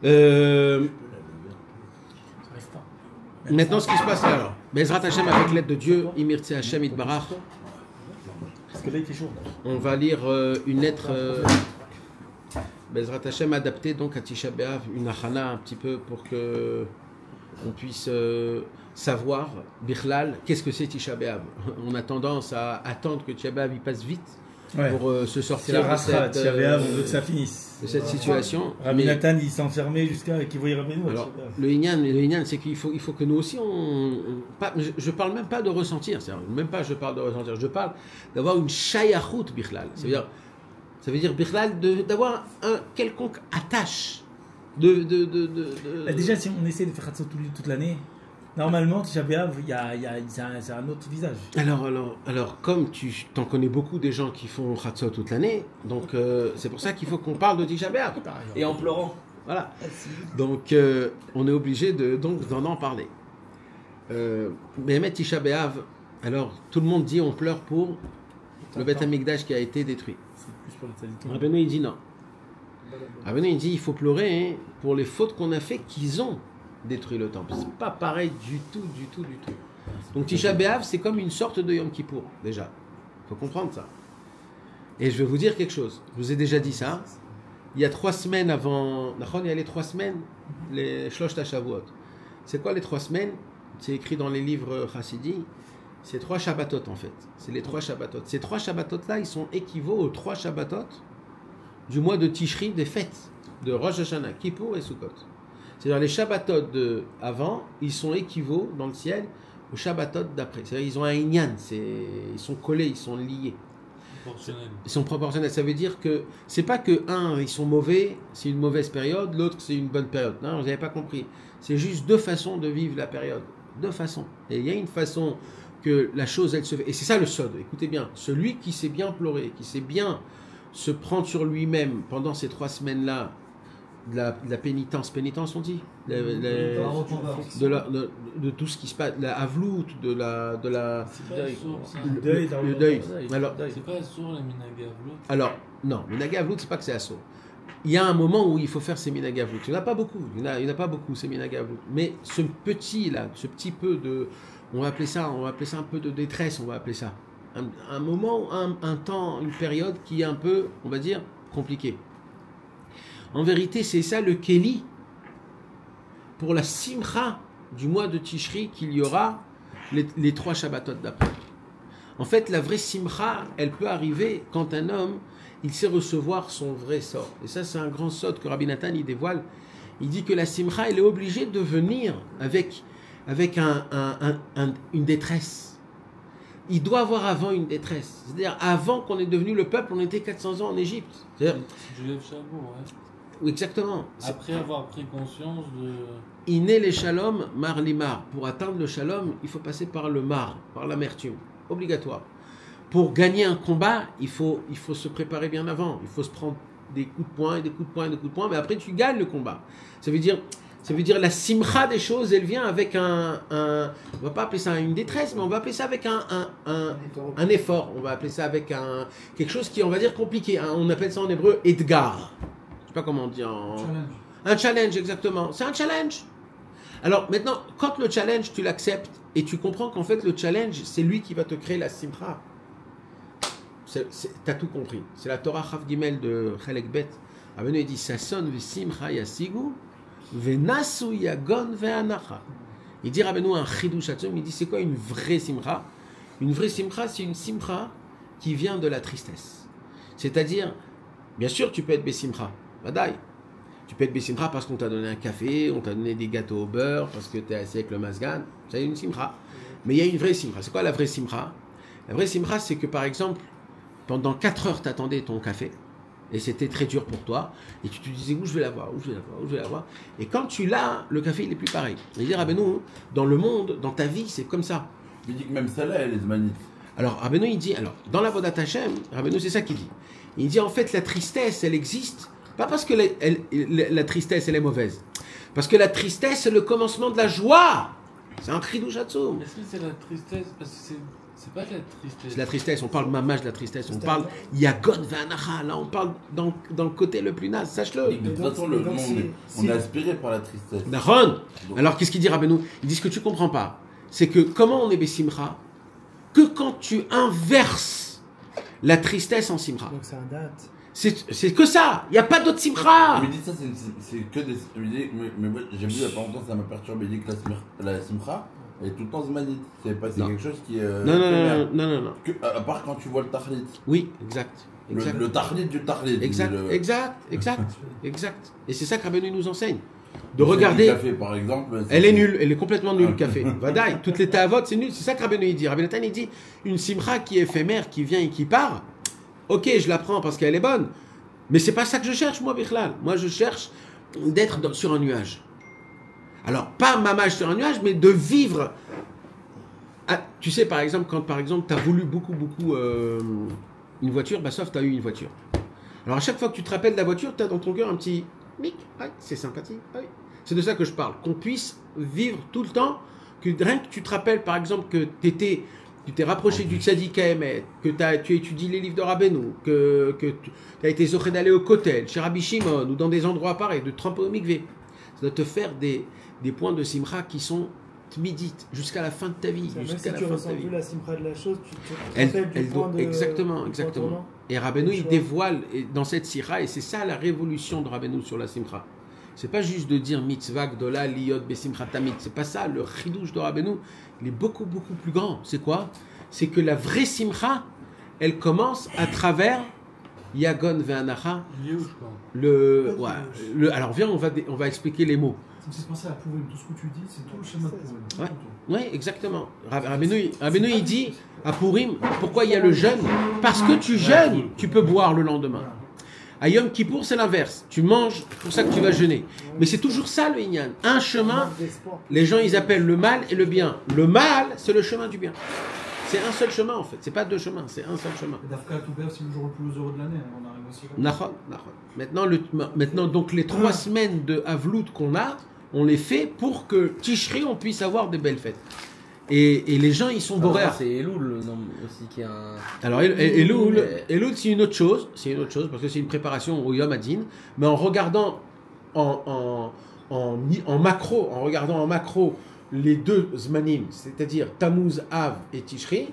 Euh, Maintenant, ce qui se passe là, alors, Bezrat Hashem, avec l'aide de Dieu, Imirtse Hashem Itbarach, Parce que là, il fait chaud. on va lire une lettre Bezrat Hashem adaptée donc à Tisha B'Av, une achana un petit peu pour que on puisse savoir, Bichlal, qu'est-ce que c'est Tisha B'Av. On a tendance à attendre que Tisha B'Av il passe vite pour se C'est sortir la rasra, de on veut que ça finisse. cette situation. Rabbi Mais- Nathan, il s'enfermait jusqu'à qu'il voyait Rabbi Nous. Alors, le Inyan, c'est qu'il faut que nous aussi, je parle même pas de ressentir, même pas je parle de ressentir, je parle d'avoir une shayachut bichlal. Ça veut dire bichlal d'avoir un quelconque attache Bah, déjà, si on essaie de faire ça toute l'année, normalement, Tisha B'Av, c'est un autre visage. Alors, comme tu t'en connais beaucoup des gens qui font Chatzot toute l'année, donc c'est pour ça qu'il faut qu'on parle de Tisha B'Av. Et en pleurant. Voilà. Donc, on est obligé d'en en parler. Mais Tisha B'Av, alors, tout le monde dit on pleure pour le Beth Amikdash qui a été détruit. C'est plus pour le Tzadikim. Rabbeinu, il dit non. Rabbeinu, il dit il faut pleurer pour les fautes qu'on a fait qu'ils ont détruit le temple. C'est pas pareil du tout. Donc Tisha B'Av, c'est comme une sorte de Yom Kippour, déjà. Il faut comprendre ça. Et je vais vous dire quelque chose. Je vous ai déjà dit ça. Il y a 3 semaines avant... Il y a les 3 semaines, les Shlosh Tashavuot. C'est quoi les 3 semaines? C'est écrit dans les livres Chassidi. C'est 3 Shabbatot en fait. C'est les 3 Shabbatot. Ces 3 Shabbatot-là, ils sont équivaut aux 3 Shabbatot du mois de Tishri, des fêtes de Rosh Hashanah, Kippour et Sukkot. C'est-à-dire les Shabbatot de avant, ils sont équivaut dans le ciel aux Shabbatot d'après. C'est-à-dire ils ont un inyan, ils sont collés, ils sont liés. Ils sont proportionnels. Ça veut dire que c'est pas que ils sont mauvais, c'est une mauvaise période, l'autre c'est une bonne période. Non, vous n'avez pas compris. C'est juste 2 façons de vivre la période. 2 façons. Et il y a une façon que la chose elle se fait. Et c'est ça le sod. Écoutez bien, celui qui sait bien pleurer, qui sait bien se prendre sur lui-même pendant ces 3 semaines-là, de la pénitence, on dit, de tout ce qui se passe, la avlout, le deuil. Alors, c'est pas assour les minaga avlout. Alors, non, minaga avlout, c'est pas que c'est assour. Il y a un moment où il faut faire ces minaga avlout. Il n'y en a pas beaucoup, ces minaga avlout. Mais ce petit peu de, on va appeler ça un peu de détresse, on va appeler ça. Un moment, un temps, une période qui est un peu, on va dire, compliquée. En vérité, c'est ça le Kéli pour la Simcha du mois de Tishri qu'il y aura les 3 Shabbatot d'après. En fait, la vraie Simcha, elle peut arriver quand un homme, il sait recevoir son vrai sort. Et ça, c'est un grand sort que Rabbi Nathan il dévoile. Il dit que la Simcha, elle est obligée de venir avec une détresse. Il doit avoir avant une détresse. C'est-à-dire, avant qu'on ait devenu le peuple, on était 400 ans en Égypte. C'est-à-dire, Je lève chapeau, ouais. oui, exactement. Après avoir pris conscience de... Iné les shalom, mar limar. Pour atteindre le shalom, il faut passer par le mar, par l'amertume. Obligatoire. Pour gagner un combat, il faut se préparer bien avant. Il faut se prendre des coups de poing, et des coups de poing, et des coups de poing, mais après tu gagnes le combat. Ça veut dire la simcha des choses, elle vient avec on va pas appeler ça une détresse, mais on va appeler ça avec un effort. On va appeler ça avec quelque chose qui, on va dire, compliqué. On appelle ça en hébreu edgar. Je sais pas comment on dit un challenge, exactement. C'est un challenge. Alors maintenant, quand le challenge, tu l'acceptes et tu comprends qu'en fait le challenge, c'est lui qui va te créer la simcha. T'as tout compris. C'est la Torah Chav Gimel de Chelek Bet. Avenu il dit Sasson ve simcha yasigu ve nasu yagon ve anacha. Il dit Rabbeinu un chidush atzum. Il dit c'est quoi une vraie simcha? Une vraie simcha, c'est une simcha qui vient de la tristesse. C'est-à-dire, bien sûr, tu peux être besimcha. Badaï. Tu peux être besimcha parce qu'on t'a donné un café, on t'a donné des gâteaux au beurre, parce que tu es assis avec le masgan. C'est une simcha. Mais il y a une vraie simcha. C'est quoi la vraie simcha? La vraie simcha, c'est que par exemple, pendant 4 heures, tu attendais ton café, et c'était très dur pour toi, et tu te disais où je vais l'avoir. Et quand tu l'as, le café, il n'est plus pareil. Il dit Rabbeinu, dans le monde, dans ta vie, c'est comme ça. Il dit que même ça là, elle est zmanite. Alors, Rabbeinu, il dit, dans la Vodat Hashem, Rabbeinu, c'est ça qu'il dit. Il dit, en fait, la tristesse, elle existe, pas parce que la tristesse, elle est mauvaise, parce que la tristesse, c'est le commencement de la joie. C'est un chidouch atzum. Est-ce que c'est la tristesse? Parce que C'est pas de la tristesse. C'est la tristesse, on parle mamage de la tristesse, on C'est parle un- yagon v'anacha, là on parle dans le côté le plus naze, sache-le. De toute façon, le monde, on est aspiré par la tristesse. Nahon. Alors qu'est-ce qu'il dit Rabbeinu? Il dit ce que tu comprends pas, c'est que comment on est Bessimcha? Que quand tu inverses la tristesse en Simcha. Donc c'est un date. C'est que ça, il n'y a pas d'autre Simcha. Il me dit ça, c'est que des. Il me dit, mais moi, j'ai vu il n'y a pas longtemps, ça m'a perturbé. Il dit que la simcha, elle est tout le temps zmanite. C'est pas Non. quelque chose qui est. Non. À part quand tu vois le tahlit. Oui, exact. Le tahlit du tahlit. Exact. Et c'est ça que Rabbeinu nous enseigne. De Le regarder. café, par exemple. Elle est nulle, elle est complètement nulle, le café. Vadaï, toutes les tavotes, c'est nul. C'est ça que Rabbeinu il dit. Rabbeinu Nathan, il dit une simcha qui est éphémère, qui vient et qui part. Ok, je la prends parce qu'elle est bonne. Mais c'est pas ça que je cherche, moi, Bichlal. Moi, je cherche d'être sur un nuage. Alors, pas mamage sur un nuage, mais de vivre. Ah, tu sais, par exemple, quand par exemple, tu as voulu beaucoup une voiture, bah, sauf tu as eu une voiture. Alors, à chaque fois que tu te rappelles de la voiture, tu as dans ton cœur un petit mic. Ah, c'est sympathique. Ah, oui. C'est de ça que je parle. Qu'on puisse vivre tout le temps, que rien que tu te rappelles, par exemple, que tu t'es rapproché du Tzadik Emet, que tu étudies les livres de Rabbeinu, que tu as été zoché d'aller au Kotel, chez Rabbi Shimon, ou dans des endroits pareils, de tremper au mikvé. Ça doit te faire des points de simcha qui sont tmidites, jusqu'à la fin de ta vie. Même Jusqu'à si la tu fin de ressens ta vie. plus la simcha de la chose, tu te Elle rappelles du doit- point de... exactement. du point tournant. Et Rabbeinu, Le il choix. dévoile dans cette sira, et c'est ça la révolution de Rabbeinu sur la simcha. C'est pas juste de dire mitzvah gdola liyot besimcha tamid. C'est pas ça. Le chidouche de Rabbeinu, il est beaucoup plus grand. C'est quoi? C'est que la vraie simcha, elle commence à travers yagon ve'anacha. Liouche, quoi. Alors viens, on va expliquer les mots. Ça me fait penser à Purim. Tout ce que tu dis, c'est tout le schéma de Purim. Ouais. Oui, exactement. Rabbeinu, il dit à Purim, pourquoi il y a le jeûne? Parce que tu jeûnes, tu peux boire le lendemain. À Yom Kippour, c'est l'inverse. Tu manges, c'est pour ça que tu vas jeûner. Mais c'est toujours ça le Inyan. Un chemin, les gens ils appellent le mal et le bien. Le mal, c'est le chemin du bien. C'est un seul chemin en fait. C'est pas deux chemins, c'est un seul chemin. Et Dafka Touber, c'est le jour le plus heureux de l'année. On arrive aussi comme Nachon. Maintenant, donc les 3 semaines de Havlout qu'on a, on les fait pour que Tishri, on puisse avoir des belles fêtes. Et les gens, ils sont boréas. C'est Elul aussi qui est un. Alors, Elul, c'est une autre chose. C'est une autre chose parce que c'est une préparation au Yom Adin. Mais en regardant en macro, les deux Zmanim, c'est-à-dire Tammuz Av et Tishri,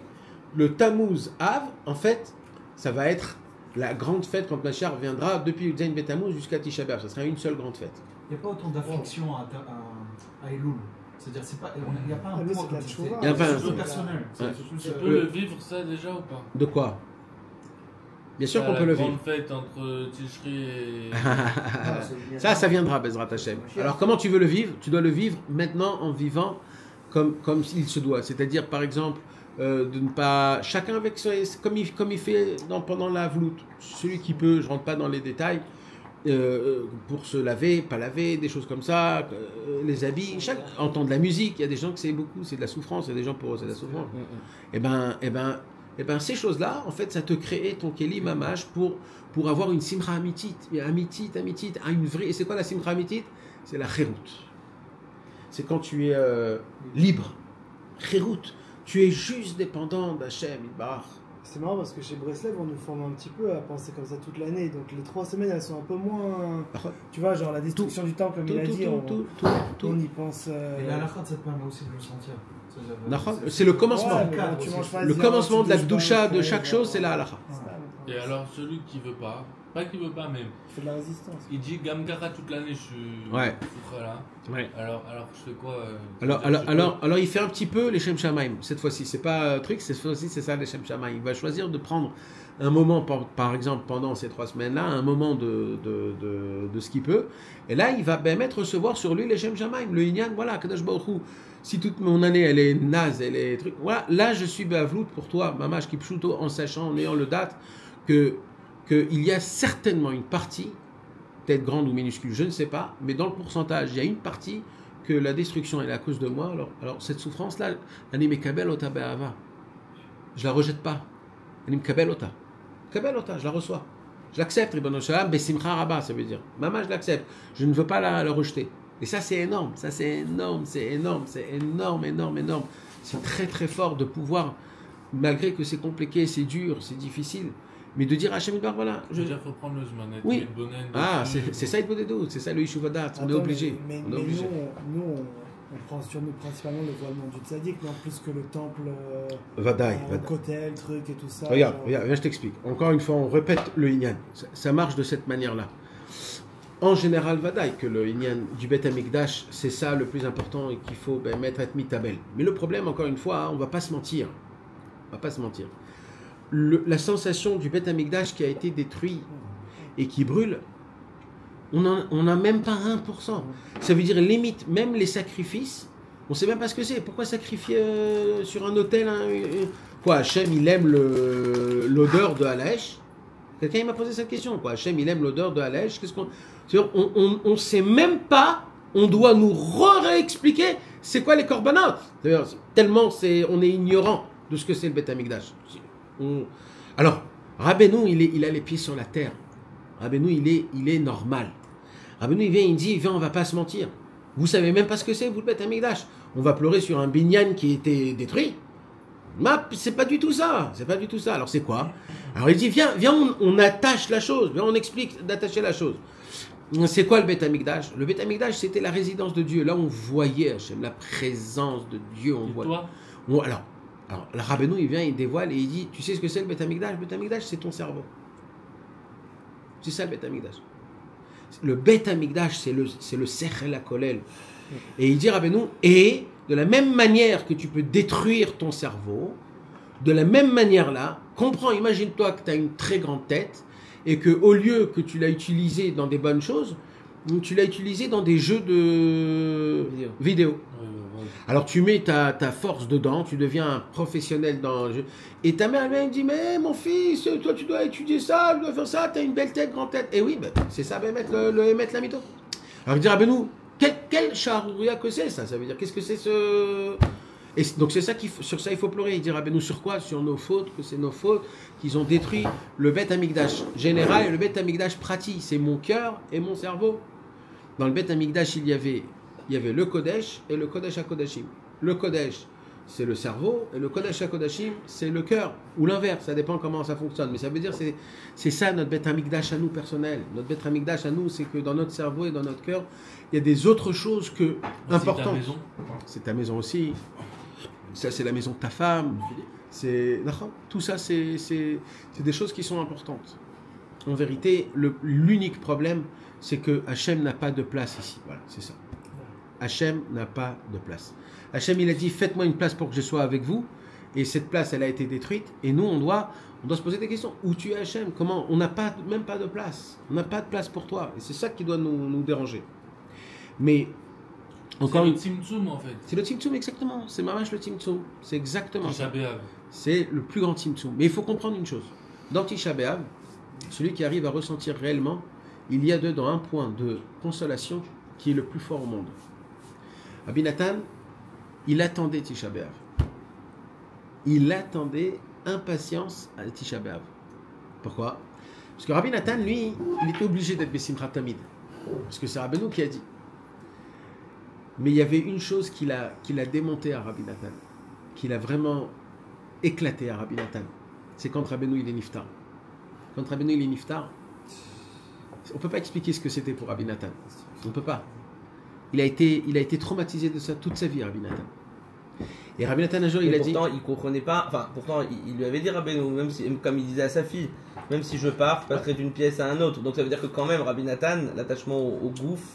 le Tammuz Av, en fait, ça va être la grande fête quand Machar viendra depuis Zayn Bet Tammuz jusqu'à Tisha B'Av. Ça sera une seule grande fête. Il n'y a pas autant d'affliction à Elul. C'est-à-dire, il n'y a pas un Ah, lui, poids c'est de la comme ça. tchouva. Il y a pas un- C'est plus personnel. C'est Ouais. plus, Tu peux le vivre ça déjà ou pas? De quoi? Bien sûr qu'on La peut le grande vivre. fête entre Tishri et... Ça viendra, Bezrat Hashem. Alors, comment tu veux le vivre? Tu dois le vivre maintenant en vivant comme il se doit. C'est-à-dire, par exemple, de ne pas... Chacun avec comme il fait pendant la vloute. Celui qui peut, je rentre pas dans les détails, pour se laver, pas laver, des choses comme ça, les habits, entendre de la musique. Il y a des gens que c'est beaucoup, c'est de la souffrance. Il y a des gens pour eux, c'est de la souffrance. Et ben, ces choses-là, en fait, ça te crée ton Keli Mamash pour avoir une simcha amitit, une vraie. Et c'est quoi la simcha amitit? C'est la chérout. C'est quand tu es libre. Chérout. Tu es juste dépendant d'Hachem, Yitbarach. C'est marrant parce que chez Breslev, on nous forme un petit peu à penser comme ça toute l'année. Donc les 3 semaines, elles sont un peu moins... Tu vois, genre la destruction du temple, comme il a dit, on y pense... Et la halakha, ça te permet aussi de le sentir. C'est le commencement. Ouais, mais bon, tu manges pas Le viande, commencement tu de la bouges pas, gdoucha tu de fais- chaque chose, c'est la halakha. Ouais. Et alors celui qui veut pas même, Tu fais de la résistance. il dit Gamkara toute l'année, je suis Ouais. souffre là. Ouais. Alors je fais quoi Alors, il fait un petit peu les Shem Shamaim. Cette fois-ci, c'est pas un truc, cette fois-ci, c'est ça les Shem Shamaim. Il va choisir de prendre un moment, par exemple, pendant ces 3 semaines-là, un moment de ce qu'il peut. Et là, il va recevoir sur lui les Shem Shamaim. Le Inyan, voilà, Kadosh Baruch Hu, si toute mon année, elle est naze, elle est truc, voilà, là, je suis Be'avlout pour toi, Mamash Kipshuto, en sachant, en ayant le date, qu'il y a certainement une partie, peut-être grande ou minuscule, je ne sais pas, mais dans le pourcentage, il y a une partie que la destruction est à cause de moi. Alors cette souffrance-là, Ani mekabel ota be'ava. Je la rejette pas. Ani mekabel ota. Mekabel ota, je la reçois. Je l'accepte, Ribono Shalom, besimcha rabba, ça veut dire. Maman, je l'accepte. Je ne veux pas la rejeter. Et ça, c'est énorme. C'est très très fort de pouvoir malgré que c'est compliqué, c'est dur, c'est difficile, mais de dire à Hachem Yitbarach, voilà. Il faut prendre le Zmanet, Oui. le Bonen. Ah, c'est ça le Bodedou, c'est ça le Yishuvadat, on est Attends, obligé. Mais On est obligé. nous, on prend sur nous principalement le voilement du tzaddik, non plus que le temple, Vadaï, au Vadaï. Kotel, truc et tout ça. Regarde, genre. regarde, je t'explique. Encore une fois, on répète le Inyan. Ça marche de cette manière-là. En général, Vadaï, que le Inyan du Bet Amikdash, c'est ça le plus important et qu'il faut mettre à mitabel. Mais le problème, encore une fois, hein, on va pas se mentir. On va pas se mentir. La sensation du Bet Amikdash qui a été détruit et qui brûle, on n'a même pas 1%. Ça veut dire limite, même les sacrifices, on sait même pas ce que c'est. Pourquoi sacrifier sur un autel Quoi, Hachem, il aime l'odeur de Halaesh? Quelqu'un il m'a posé cette question. Quoi, Hachem, il aime l'odeur de Halaesh? Qu'est-ce qu'on... C'est-à-dire, on sait même pas, on doit nous réexpliquer c'est quoi les corbanotes. C'est-à-dire, tellement on est ignorant de ce que c'est le Bet Amikdash. Alors, Rabbeinu, il a les pieds sur la terre. Rabbeinu, il est normal. Rabbeinu, il dit, on va pas se mentir. Vous savez même pas ce que c'est, vous, le Bet Amikdash. On va pleurer sur un binyan qui était détruit. C'est pas du tout ça. C'est pas du tout ça. Alors, c'est quoi? Alors, il dit, viens, on attache la chose. Viens, on explique d'attacher la chose. C'est quoi le Bet Amikdash? Le Bet Amikdash, c'était la résidence de Dieu. Là, on voyait Hachem, la présence de Dieu. On voit. Toi Alors, le Rabbeinu, il vient, il dévoile et il dit, tu sais ce que c'est le Bet Amikdash? Le Bet Amikdash, c'est ton cerveau. C'est ça le Bet Amikdash. Le Bet Amikdash, c'est le Sechel HaKolel. Et il dit, Rabbeinu, et de la même manière que tu peux détruire ton cerveau, de la même manière-là, comprends, imagine-toi que tu as une très grande tête et que au lieu que tu l'as utilisé dans des bonnes choses, tu l'as utilisé dans des jeux de vidéo. Alors tu mets ta force dedans, tu deviens un professionnel dans le jeu. Et ta mère elle vient et dit, mais mon fils, toi tu dois étudier ça, tu dois faire ça, tu as une belle tête, grande tête. Et oui, c'est ça, mettre la mytho. Alors il dit, Rabbeinu, quel charouria que c'est ça? Ça veut dire, qu'est-ce que c'est ce... Et donc c'est ça sur ça il faut pleurer. Il dit, Rabbeinu, sur quoi? Sur nos fautes, que c'est nos fautes qu'ils ont détruit le Bet Amikdash général et le Bet Amikdash pratique. C'est mon cœur et mon cerveau. Dans le Bet Amikdash, il y avait le Kodesh et le Kodesh HaKodashim. Le Kodesh, c'est le cerveau, et le Kodesh HaKodashim, c'est le cœur, ou l'inverse, ça dépend comment ça fonctionne. Mais ça veut dire, c'est ça notre Bet Amikdash à nous personnel. Notre Bet Amikdash à nous, c'est que dans notre cerveau et dans notre cœur, il y a des autres choses importantes. C'est ta maison. C'est ta maison aussi. Ça, c'est la maison de ta femme. Tout ça, c'est des choses qui sont importantes. En vérité, l'unique problème, c'est que Hachem n'a pas de place ici. Voilà, c'est ça. Hachem n'a pas de place. Hachem, il a dit, faites-moi une place pour que je sois avec vous. Et cette place, elle a été détruite. Et nous, on doit se poser des questions. Où tu es, Hachem? Comment? On n'a même pas de place. On n'a pas de place pour toi. Et c'est ça qui doit nous déranger. Mais, encore une... C'est le Tzimtzum, en fait. C'est le Tzimtzum, exactement. C'est mamash le Tzimtzum. C'est exactement Tisha ça. B'Av. C'est le plus grand Tzimtzum. Mais il faut comprendre une chose. Dans Tisha B'Av, celui qui arrive à ressentir réellement, il y a dedans un point de consolation qui est le plus fort au monde. Rabbi Nathan, il attendait Tisha B'Av. Il attendait impatience à Tisha B'Av. Pourquoi? Parce que Rabbi Nathan, lui, il était obligé d'être Bessimchat Tamid. Parce que c'est Rabbeinu qui a dit. Mais il y avait une chose qu'il a démonté à Rabbi Nathan, qu'il a vraiment éclaté à Rabbi Nathan. C'est quand Rabbeinu il est niftar. Quand Rabbeinu il est niftar, on ne peut pas expliquer ce que c'était pour Rabbi Nathan. On ne peut pas. Il a été traumatisé de ça toute sa vie, Rabbi Nathan. Et Rabbi Nathan un jour, il a dit... Pourtant, il comprenait pas... Enfin, pourtant, il lui avait dit, Rabbeinu, même si, comme il disait à sa fille, même si je pars, je passerai d'une pièce à un autre. Donc ça veut dire que quand même, Rabbi Nathan, l'attachement au gouffre,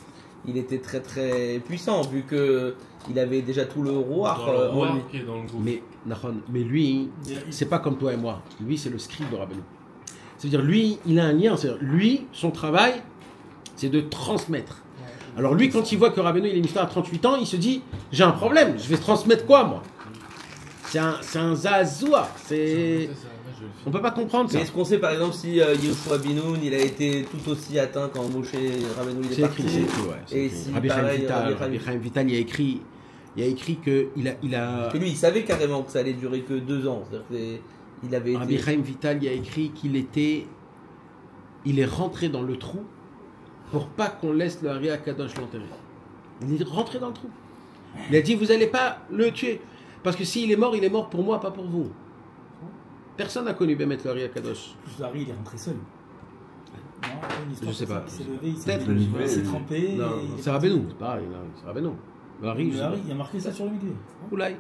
il était très très puissant, vu que il avait déjà tout le roi en lui. Qui est dans le groupe. Mais lui, c'est pas comme toi et moi. Lui, c'est le scribe de Rabbeinu. C'est-à-dire, lui, il a un lien. C'est-à-dire, lui, son travail, c'est de transmettre. Alors lui, quand il voit que Rabbeinu il est niftar à 38 ans, il se dit, j'ai un problème, je vais transmettre quoi, moi? C'est un zazoua. On peut pas comprendre ça. Mais est-ce qu'on sait par exemple si Yehoshua Binoun il a été tout aussi atteint quand Moshe Rabbeinu il est parti? C'est écrit, ouais. Et si Rabbi pareil, Chaim Vital, il a écrit que il a. Que lui, il savait carrément que ça allait durer que 2 ans. C'est-à-dire qu'il avait Rabbi été... Chaim Vital, il a écrit il est rentré dans le trou pour pas qu'on laisse le Hari Akadosh l'enterrer. Il est rentré dans le trou. Il a dit, vous allez pas le tuer. Parce que s'il est mort, il est mort pour moi, pas pour vous. Personne n'a connu Bémet le Ari Akadosh. Plus Larry, il est rentré seul. Non, une histoire Je sais comme ça, pas. Il s'est levé, Peut-être. il s'est trempé. Non, et il est c'est parti. Rabbeinu, c'est pareil, là, c'est Rabbeinu. Le Ari, je sais Larry, pas. il a marqué ça sur le mikvé. Oulaï.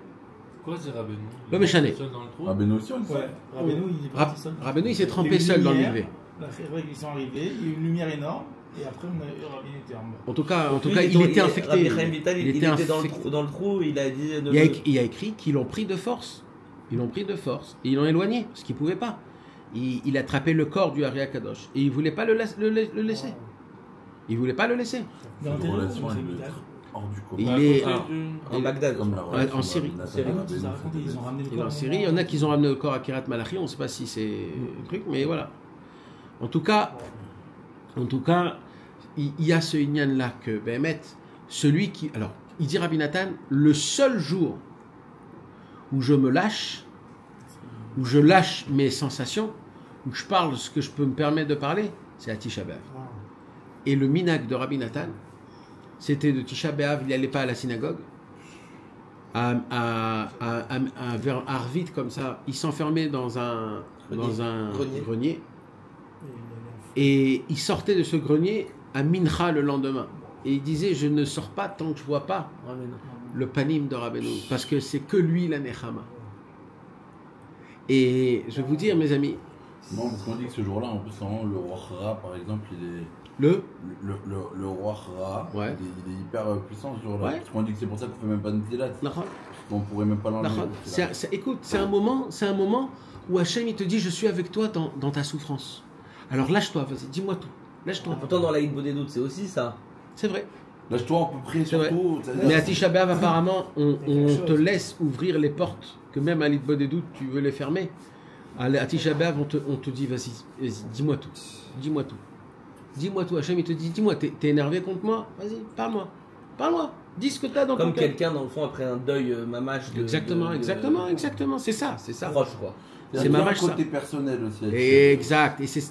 Quoi, c'est Rabbeinu? Le méchané. Seul dans le trou? Ah, ben nous aussi, on le fait. Ouais, Rabbeinu, il est parti seul. Rabbeinu, il s'est Il y a trempé eu seul une dans le lumière, mikvé. La frère, ils sont arrivés, il y a eu une lumière énorme, et après, il était en bas. En tout cas, Lui, il était infecté. Rabbi Chaim Vital, il était infecté. dans le trou, il a dit. Il a écrit qu'ils l'ont pris de force. Ils l'ont pris de force. Et ils l'ont éloigné, parce qu'il ne pouvait pas. Il a attrapé le corps du Ari Akadosh. Et il ne voulait pas le laisser. Il ne voulait pas le laisser. Il est Une enterré, relation c'est avec Vital. hors du Il commun. est En Bagdad. Comme la relation en Syrie. de Nathan Ah non, Rabbeinu, tu as raconté, ils ont ramené le Il est corps. en Syrie. Il y en a qui ont ramené le corps à Kiryat Malachi. On ne sait pas si c'est un truc, mais voilà. En tout cas, il y a ce Inyan là que Béhémet, celui qui. Alors, il dit Rabbi Nathan, le seul jour où je me lâche, où je lâche mes sensations, où je parle ce que je peux me permettre de parler, c'est à Tisha B'Av. Et le minag de Rabbi Nathan, c'était de Tisha B'Av, il n'allait pas à la synagogue, vers Arvit comme ça, il s'enfermait dans un grenier, et il sortait de ce grenier à Mincha le lendemain. Et il disait, je ne sors pas tant que je ne vois pas le panim de Rabbeinu, parce que c'est que lui la Nechama. Et je vais vous dire, mes amis, Non, parce qu'on dit que ce jour-là, en plus, vraiment, le roi Ra, par exemple, il est. Le roi Ra, Ouais. il est hyper puissant ce jour-là. Ouais. Parce qu'on dit que c'est pour ça qu'on fait même pas de Netilat. Nachon. On pourrait même pas l'enlever. Nachon. Écoute, c'est un moment où Hachem il te dit, je suis avec toi dans ta souffrance. Alors lâche-toi, vas-y, dis-moi tout. Lâche-toi. Pourtant, dans la Hitbo des doutes, c'est aussi ça. C'est vrai. Lâche-toi, on peut prier C'est vrai. surtout. Mais à Tisha B'Av, apparemment, on te laisse ouvrir les portes, que même à l'Itbo des doutes, tu veux les fermer. À Tisha B'Av, on te dit, vas-y, dis-moi tout. Dis-moi tout. Dis-moi tout. Hachem, il te dit, dis-moi, t'es énervé contre moi? Vas-y, parle-moi. Parle-moi. Dis ce que t'as dans ton Comme cœur. quelqu'un, dans le fond, après un deuil mamache de. Exactement. C'est ça. Proche, quoi. C'est C'est ma un vache, ça. côté personnel aussi. Exact. Et c'est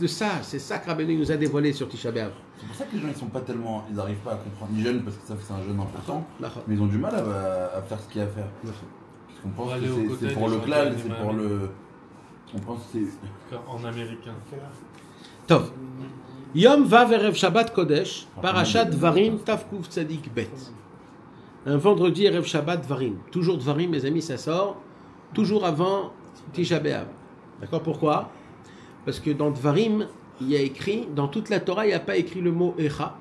ça que Rabbeinu nous a dévoilé sur Tisha B'Av. C'est pour ça que les gens ils sont pas tellement, ils arrivent pas à comprendre. Ils jeûnent parce que ça c'est un jeûne important, Nachon. mais ils ont du mal à faire ce qu'il y a à faire. Parce qu'on pense Pour que aller aux côtés c'est pour des le gens clan, qui c'est animent pour un le. On pense que c'est. En américain. Tov. Yom Vav Erev Shabbat Kodesh, Parashat Dvarim Tavkuf Tzadik Bet. Un vendredi Erev Shabbat Dvarim. Toujours Dvarim, mes amis, ça sort toujours avant Tisha B'Av. D'accord? Pourquoi? Parce que dans Dvarim, il y a écrit, dans toute la Torah, il n'y a pas écrit le mot Echa,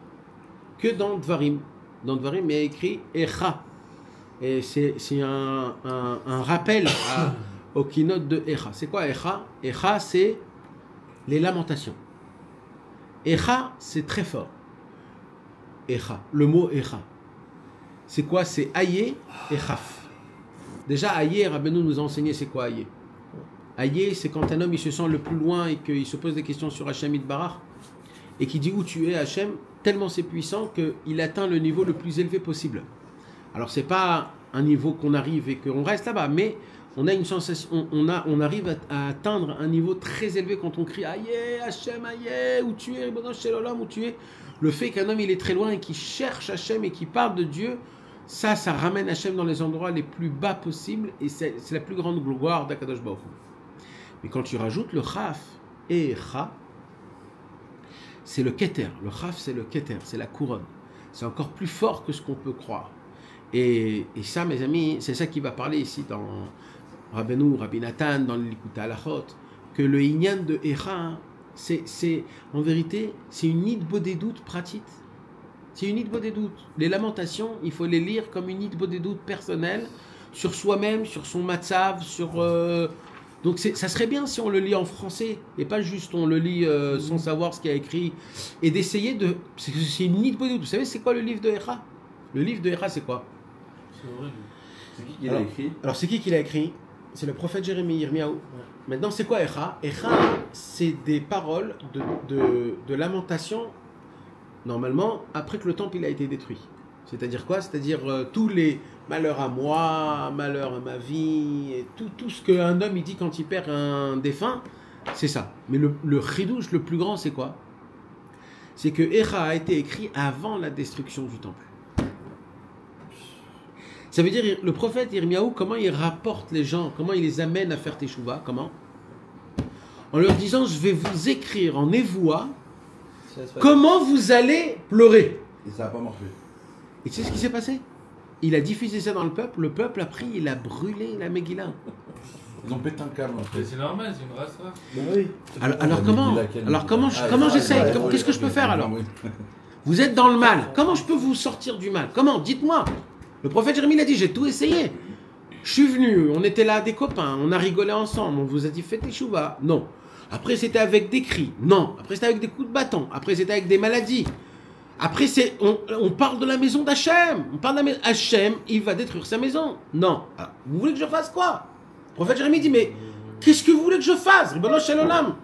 que dans Dvarim. Dans Dvarim, il y a écrit Echa. Et c'est un rappel au keynote de Echa. C'est quoi Echa? Echa, c'est les lamentations. Echa, c'est très fort. Echa, le mot Echa. C'est quoi? C'est Aïe et Chaf. Déjà, Aïe, Rabbeinu nous a enseigné c'est quoi Aïe. Aïe, c'est quand un homme il se sent le plus loin et qu'il se pose des questions sur Hachem Yitbarach et qui dit où tu es Hachem, tellement c'est puissant qu'il atteint le niveau le plus élevé possible. Alors c'est pas un niveau qu'on arrive et qu'on reste là-bas, mais on a une sensation, on arrive à atteindre un niveau très élevé quand on crie Aïe, Hachem, Aïe, où tu es, Ribono Shel Olam, où tu es. Le fait qu'un homme il est très loin et qu'il cherche Hachem et qu'il parle de Dieu, ça ramène Hachem dans les endroits les plus bas possibles et c'est la plus grande gloire d'Akadosh Baruch Hu. Mais quand tu rajoutes le Chaf et Cha, c'est le Keter. Le Chaf, c'est le Keter, c'est la couronne. C'est encore plus fort que ce qu'on peut croire. Et ça, mes amis, c'est ça qui va parler ici dans Rabbeinu, Rabbi Nathan, dans le Likutei Halachot, que le Inyan de Echa, c'est en vérité, c'est une Hitbo des doutes pratique. C'est une Hitbo des doutes. Les lamentations, il faut les lire comme une Hitbo des doutes personnelle sur soi-même, sur son matzav, sur... Donc ça serait bien si on le lit en français et pas juste on le lit sans savoir ce qu'il y a écrit et d'essayer de... C'est une Hitbo des doutes. Vous savez c'est quoi le livre de Echa? Le livre de Echa c'est quoi? C'est horrible. C'est qui l'a écrit? Alors c'est qui l'a écrit? C'est le prophète Jérémie, Yirmiyahu. Maintenant c'est quoi Echa? Echa c'est des paroles de lamentation normalement après que le temple il a été détruit. C'est-à-dire quoi? C'est-à-dire tous les malheurs à moi, malheur à ma vie, et tout ce qu'un homme il dit quand il perd un défunt, c'est ça. Mais le chidouche le plus grand c'est quoi? C'est que Echa a été écrit avant la destruction du temple. Ça veut dire le prophète Yirmiyahu, comment il rapporte les gens, comment il les amène à faire teshuva, comment? en leur disant, je vais vous écrire en névoie comment vous allez pleurer. Et ça n'a pas marché. Et tu sais ce qui s'est passé? Il a diffusé ça dans le peuple a pris, il a brûlé la Megillah. Ils ont pété un câble en Mais fait. c'est normal, c'est une race. Bah oui. Alors comment j'essaye? Qu'est-ce que je peux faire alors? Vous êtes dans le mal. Comment je peux vous sortir du mal? Comment? Dites-moi. Le prophète Jérémie l'a dit, j'ai tout essayé. Je suis venu, on était là des copains, on a rigolé ensemble, on vous a dit faites teshuva. Non. Après c'était avec des cris. Non. Après c'était avec des coups de bâton. Après c'était avec des maladies. Après on parle de la maison d'Hachem. On parle de la maison. Hachem, il va détruire sa maison. Non. Ah, vous voulez que je fasse quoi? Le prophète Jérémie dit mais qu'est-ce que vous voulez que je fasse? Ribono shel olam.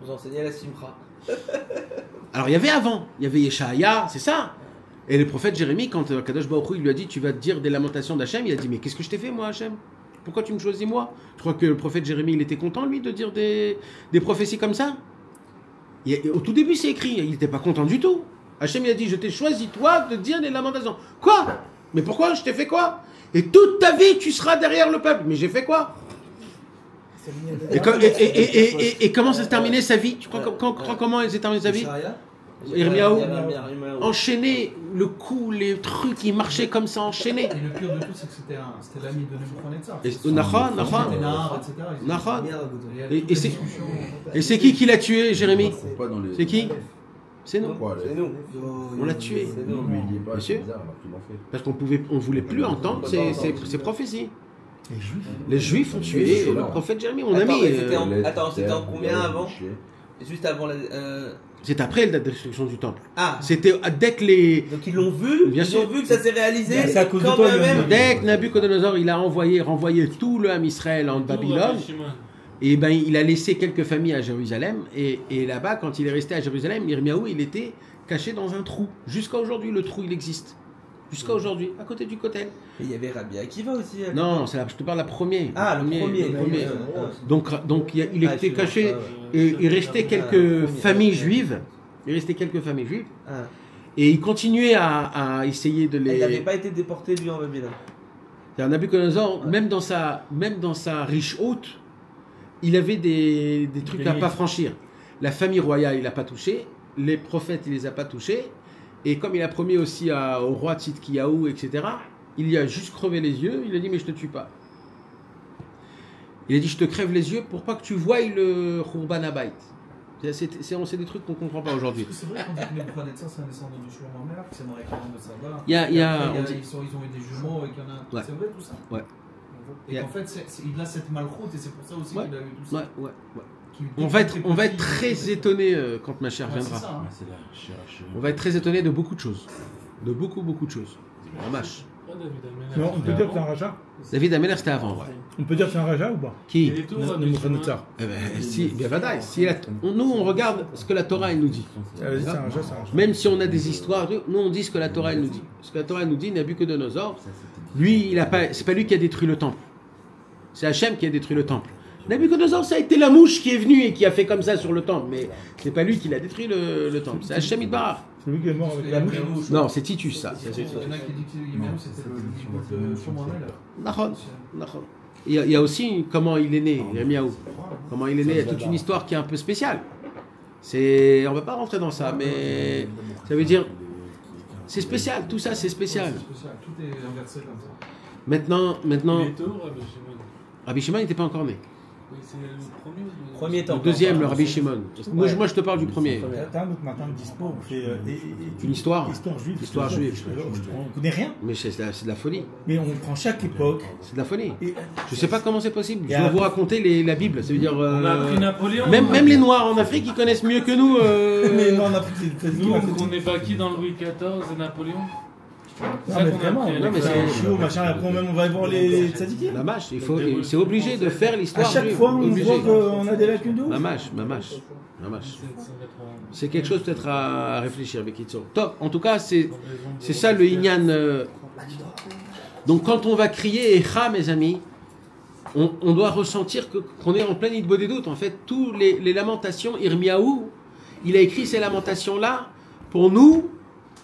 Vous enseignez la simcha. Alors il y avait avant, il y avait Yeshaya, c'est ça. Et le prophète Jérémie, quand Kadosh Baruch Hu, il lui a dit tu vas te dire des lamentations d'Hachem, il a dit mais qu'est-ce que je t'ai fait moi Hachem? Pourquoi tu me choisis moi? Je crois que le prophète Jérémie, il était content lui de dire des prophéties comme ça. Au tout début c'est écrit, il n'était pas content du tout. Hachem il a dit je t'ai choisi toi de dire des lamentations. Quoi? Mais pourquoi? Je t'ai fait quoi? Et toute ta vie tu seras derrière le peuple. Mais j'ai fait quoi? Et comment ça s'est terminé sa vie? Tu crois comment elle s'est terminée sa vie? Yirmiyahu, enchaîné, le coup, les trucs, ils marchaient comme ça, enchaînés. Et le pire de tout, c'est que c'était l'ami de Nebuchadnezzar. C'était Nahon. Etc. Et c'est qui l'a tué, Jérémie? Pas dans les- C'est qui? C'est nous. Quoi, C'est nous. On l'a tué. C'est nous. Mais il est pas Monsieur bizarre alors qu'ils l'ont fait. Parce on voulait plus entendre ces prophéties. Les Juifs ont tué le prophète Jérémie, mon Attends, ami. mais c'était en combien avant? Juste avant la. C'est après la destruction du temple. Ah, C'était dès que les... donc ils l'ont vu, Bien ils sûr. ont vu que ça s'est réalisé. C'est à cause de quand toi, même. Dès que Nabucodonosor il a renvoyé tout le Ham Israël en Babylone, et ben il a laissé quelques familles à Jérusalem, et là-bas, quand il est resté à Jérusalem, Yirmiyahu, il était caché dans un trou. Jusqu'à aujourd'hui, le trou, il existe. Jusqu'à aujourd'hui, à côté du Kotel. Et il y avait Rabbi Akiva aussi. Non, je te parle la première. Ah, le premier. Donc il était caché, et il restait quelques familles juives. Il restait quelques familles juives. Ah. Et il continuait à essayer de les... Il n'avait pas été déporté lui en Babylone. Nabucodonosor, même dans sa riche haute, il avait des trucs à pas franchir. La famille royale, il n'a pas touché. Les prophètes, il les a pas touchés. Et comme il a promis aussi au roi Tzidkiyahu, etc., il y a juste crevé les yeux. Il a dit, mais je te tue pas. Il a dit, je te crève les yeux pour pas que tu voies le Khurban Abayt. C'est des trucs qu'on comprend pas aujourd'hui. C'est vrai qu'on dit que Nebuchadnezzar, c'est un descendant du Shlomo Amelach, c'est dans les Corans de Saba. Il y a- Ils ont eu des jumeaux et qu'il y en a. Ouais. C'est vrai tout ça? Ouais. Et en fait, il a cette malchoute et c'est pour ça aussi qu'il a eu tout ça. Ouais. Qu'il- On va être très étonné quand ma chère Ouais, c'est viendra. ça, hein. Ah, c'est la chirurgie. On va être très étonné de beaucoup de choses. De beaucoup de choses. Ramache. Non, on peut dire que c'est un raja. David Ameller, c'était avant, ouais. On peut dire que c'est un raja ou pas? Qui? Nebuchadnezzar. Eh ben, si, bien vadaï. Nous, on regarde ce que la Torah, elle nous dit. Vas-y, c'est un raja, c'est un raja. Même si on a des histoires, nous, on dit ce que la Torah, elle nous dit. Ce que la Torah, elle nous dit, Nabucodonosor, lui, c'est pas lui qui a détruit le temple. C'est Hachem qui a détruit le temple. Nabucodonosor, ça a été la mouche qui est venue et qui a fait comme ça sur le temple. Mais c'est pas lui qui l'a détruit le temple. C'est Hachem Idbarach. C'est lui qui est mort avec La la mouche. mouche. Non, c'est Titus, ça. Il y en a qui disent que Yirmiyahu, c'était le livre de Shlomo Amelach. Nahon. Il y a aussi comment il est né, Yirmiyahu. Comment il est né, il y a toute une histoire qui est un peu spéciale. On va pas rentrer dans ça, mais ça veut dire, c'est spécial, tout ça c'est spécial. Tout est inversé comme ça. Maintenant, Il était où, Rabbi Shimon? Rabbi Shimon n'était pas encore né. Oui, c'est le premier ou le Premier temps. Le deuxième, le Rabbi Shimon. Moi, je te parle du premier. T'as un autre matin de dispo, on fait Une histoire. Histoire juive. Histoire juive. On connaît rien, Mais c'est de la folie. mais on prend chaque époque. C'est de la folie. Et Je sais pas comment c'est possible. Je Et vais vous raconter la Bible. Ça veut dire. On a appris Napoléon. Même les Noirs en Afrique, ils connaissent mieux que nous. mais non, on a pris Nous, on n'est pas qui dans Louis XIV et Napoléon? Non, mais vraiment, Non, mais c'est un chiot, machin, après même on va voir les tzadikim. La mâche, c'est obligé de faire À l'histoire. chaque juive. fois, on Obligé. voit qu'on a des lacunes de ouf. Ma mâche. 1780. C'est quelque chose peut-être à réfléchir avec Kitso. Top. En tout cas, c'est ça le Inyan. Donc quand on va crier Echa, mes amis, on doit ressentir qu'on est en pleine idbo des doutes. En fait, tous les lamentations, Yirmiyahu, il a écrit ces lamentations-là pour nous,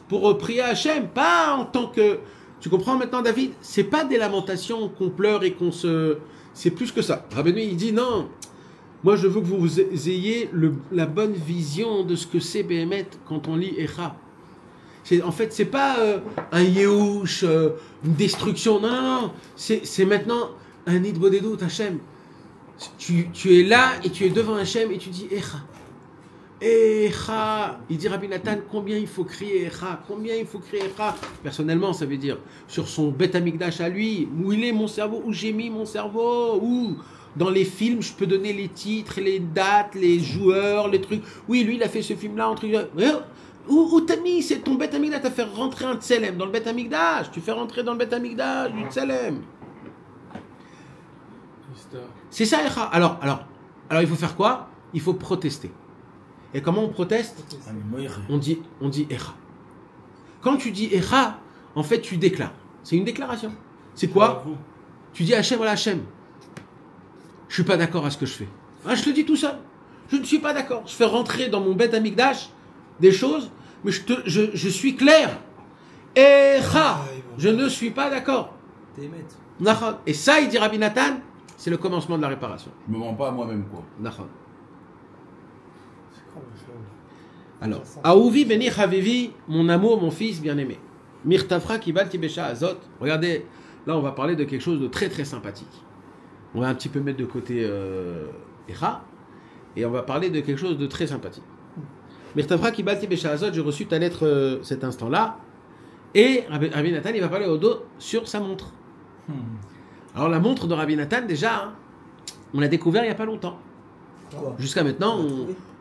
pour prier à Hachem, pas en tant que... Tu comprends maintenant, David? C'est pas des lamentations qu'on pleure et qu'on se... C'est plus que ça. Rabbeinu, il dit non. Moi, je veux que vous ayez la bonne vision de ce que c'est Béhémet quand on lit Echa. En fait, c'est pas un Yehush, une destruction. Non, non, non. C'est maintenant un Nid Bodedut, Hachem. Tu es là et tu es devant Hachem et tu dis Echa. Echa. Il dit Rabbi Nathan, combien il faut crier Echa. Combien il faut crier Echa. Personnellement, ça veut dire sur son Beth Amikdash à lui, où il est mon cerveau, où j'ai mis mon cerveau, où dans les films, je peux donner les titres, les dates, les joueurs, les trucs. Oui, lui, il a fait ce film-là, entre où t'as mis, c'est ton Beth Amikdash, t'as fait rentrer un Tselem dans le Beth Amikdash. Tu fais rentrer dans le Beth Amikdash du Tselem. C'est ça, Echa. Alors, il faut faire quoi? Il faut protester. Et comment on proteste? On dit Echa. Quand tu dis Echa, en fait, tu déclares. C'est une déclaration. C'est quoi? Tu dis Hachem, voilà Hachem. Je suis pas d'accord à ce que je fais. Ah, je te dis tout ça. Je ne suis pas d'accord. Je fais rentrer dans mon Beth Amikdash des choses, mais je suis clair. Echa. Je ne suis pas d'accord. Et ça, il dit Rabbi Nathan, c'est le commencement de la réparation. Je me mens pas à moi-même, quoi. Alors, Aouvi Beni Chavivi, mon amour, mon fils bien-aimé. Mirtafra Kibal Tibesha Azot. Regardez, là on va parler de quelque chose de très très sympathique. On va un petit peu mettre de côté Echa, et on va parler de quelque chose de très sympathique. Mirtafra Kibal Tibesha Azot, j'ai reçu ta lettre cet instant-là, et Rabbi Nathan il va parler au dos sur sa montre. Alors la montre de Rabbi Nathan, déjà, on l'a découvert il n'y a pas longtemps. Jusqu'à maintenant,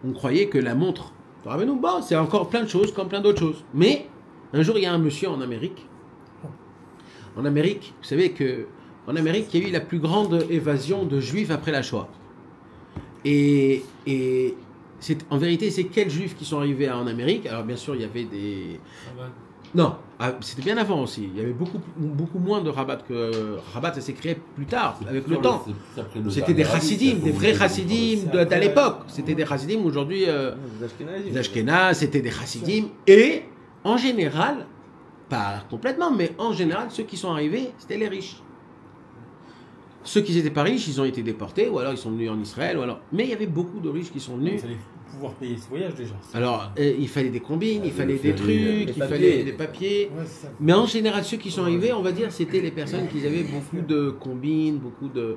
on croyait que la montre de Rabbi Nathan, bon, c'est encore plein de choses, comme plein d'autres choses. Mais un jour, il y a un monsieur en Amérique. En Amérique, vous savez qu'en Amérique, il y a eu la plus grande évasion de juifs après la Shoah. Et en vérité, c'est quels juifs qui sont arrivés en Amérique? Alors bien sûr, il y avait des... Non, c'était bien avant aussi. Il y avait beaucoup moins de Rabat que... Rabat, ça s'est créé plus tard, avec le temps. C'était des chassidim, des vrais chassidim d'à l'époque. C'était des chassidim, aujourd'hui, des Ashkénazes, c'était des chassidim. Et, en général, pas complètement, mais en général, ceux qui sont arrivés, c'était les riches. Ceux qui n'étaient pas riches, ils ont été déportés, ou alors ils sont venus en Israël, ou alors... Mais il y avait beaucoup de riches qui sont venus... Pouvoir payer ce voyage déjà. Alors, il fallait des combines, il fallait des trucs, il fallait des papiers. Ouais, mais en général, ceux qui sont arrivés, on va dire, c'était les personnes qui avaient beaucoup de combines, beaucoup de...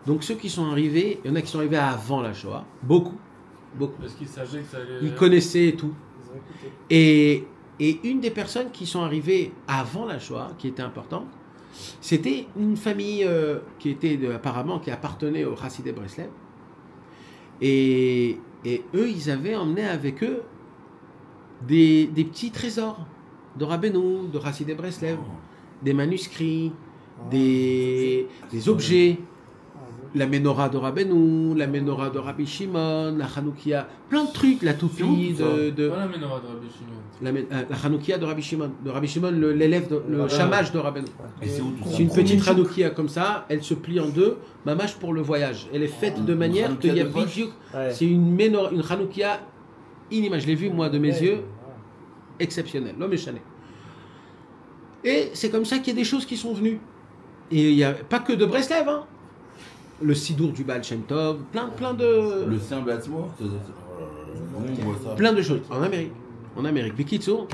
Donc ceux qui sont arrivés, il y en a qui sont arrivés avant la Shoah, beaucoup. Parce qu'ils savaient que ça allait... Ils connaissaient tout. Et une des personnes qui sont arrivées avant la Shoah, qui était importante, c'était une famille qui était apparemment, qui appartenait au Chassidé Breslev. Et eux, ils avaient emmené avec eux des petits trésors de Rabbeinu, de Chassidé Breslev, des manuscrits, des objets, la menorah de Rabbeinu, la menorah de Rabbi Shimon, la Hanoukia, plein de trucs, la toupie de... Pas la menorah de Rabbi Shimon. La Hanoukia de Rabbi Shimon, l'élève, le chamash de Rabbeinu. C'est une petite Hanoukia comme ça, elle se plie en deux, mamash pour le voyage. Elle est faite de manière qu'il y a bidiouk. C'est une Hanoukia inimaginable. Je l'ai vue moi de mes yeux, exceptionnelle, l'homme est chané. Et c'est comme ça qu'il y a des choses qui sont venues. Et il n'y a pas que de Breslev, hein. Le Sidour du Baal Shem Tov, plein de... Le Saint Blatzmo, plein de choses, en Amérique. Bikitso,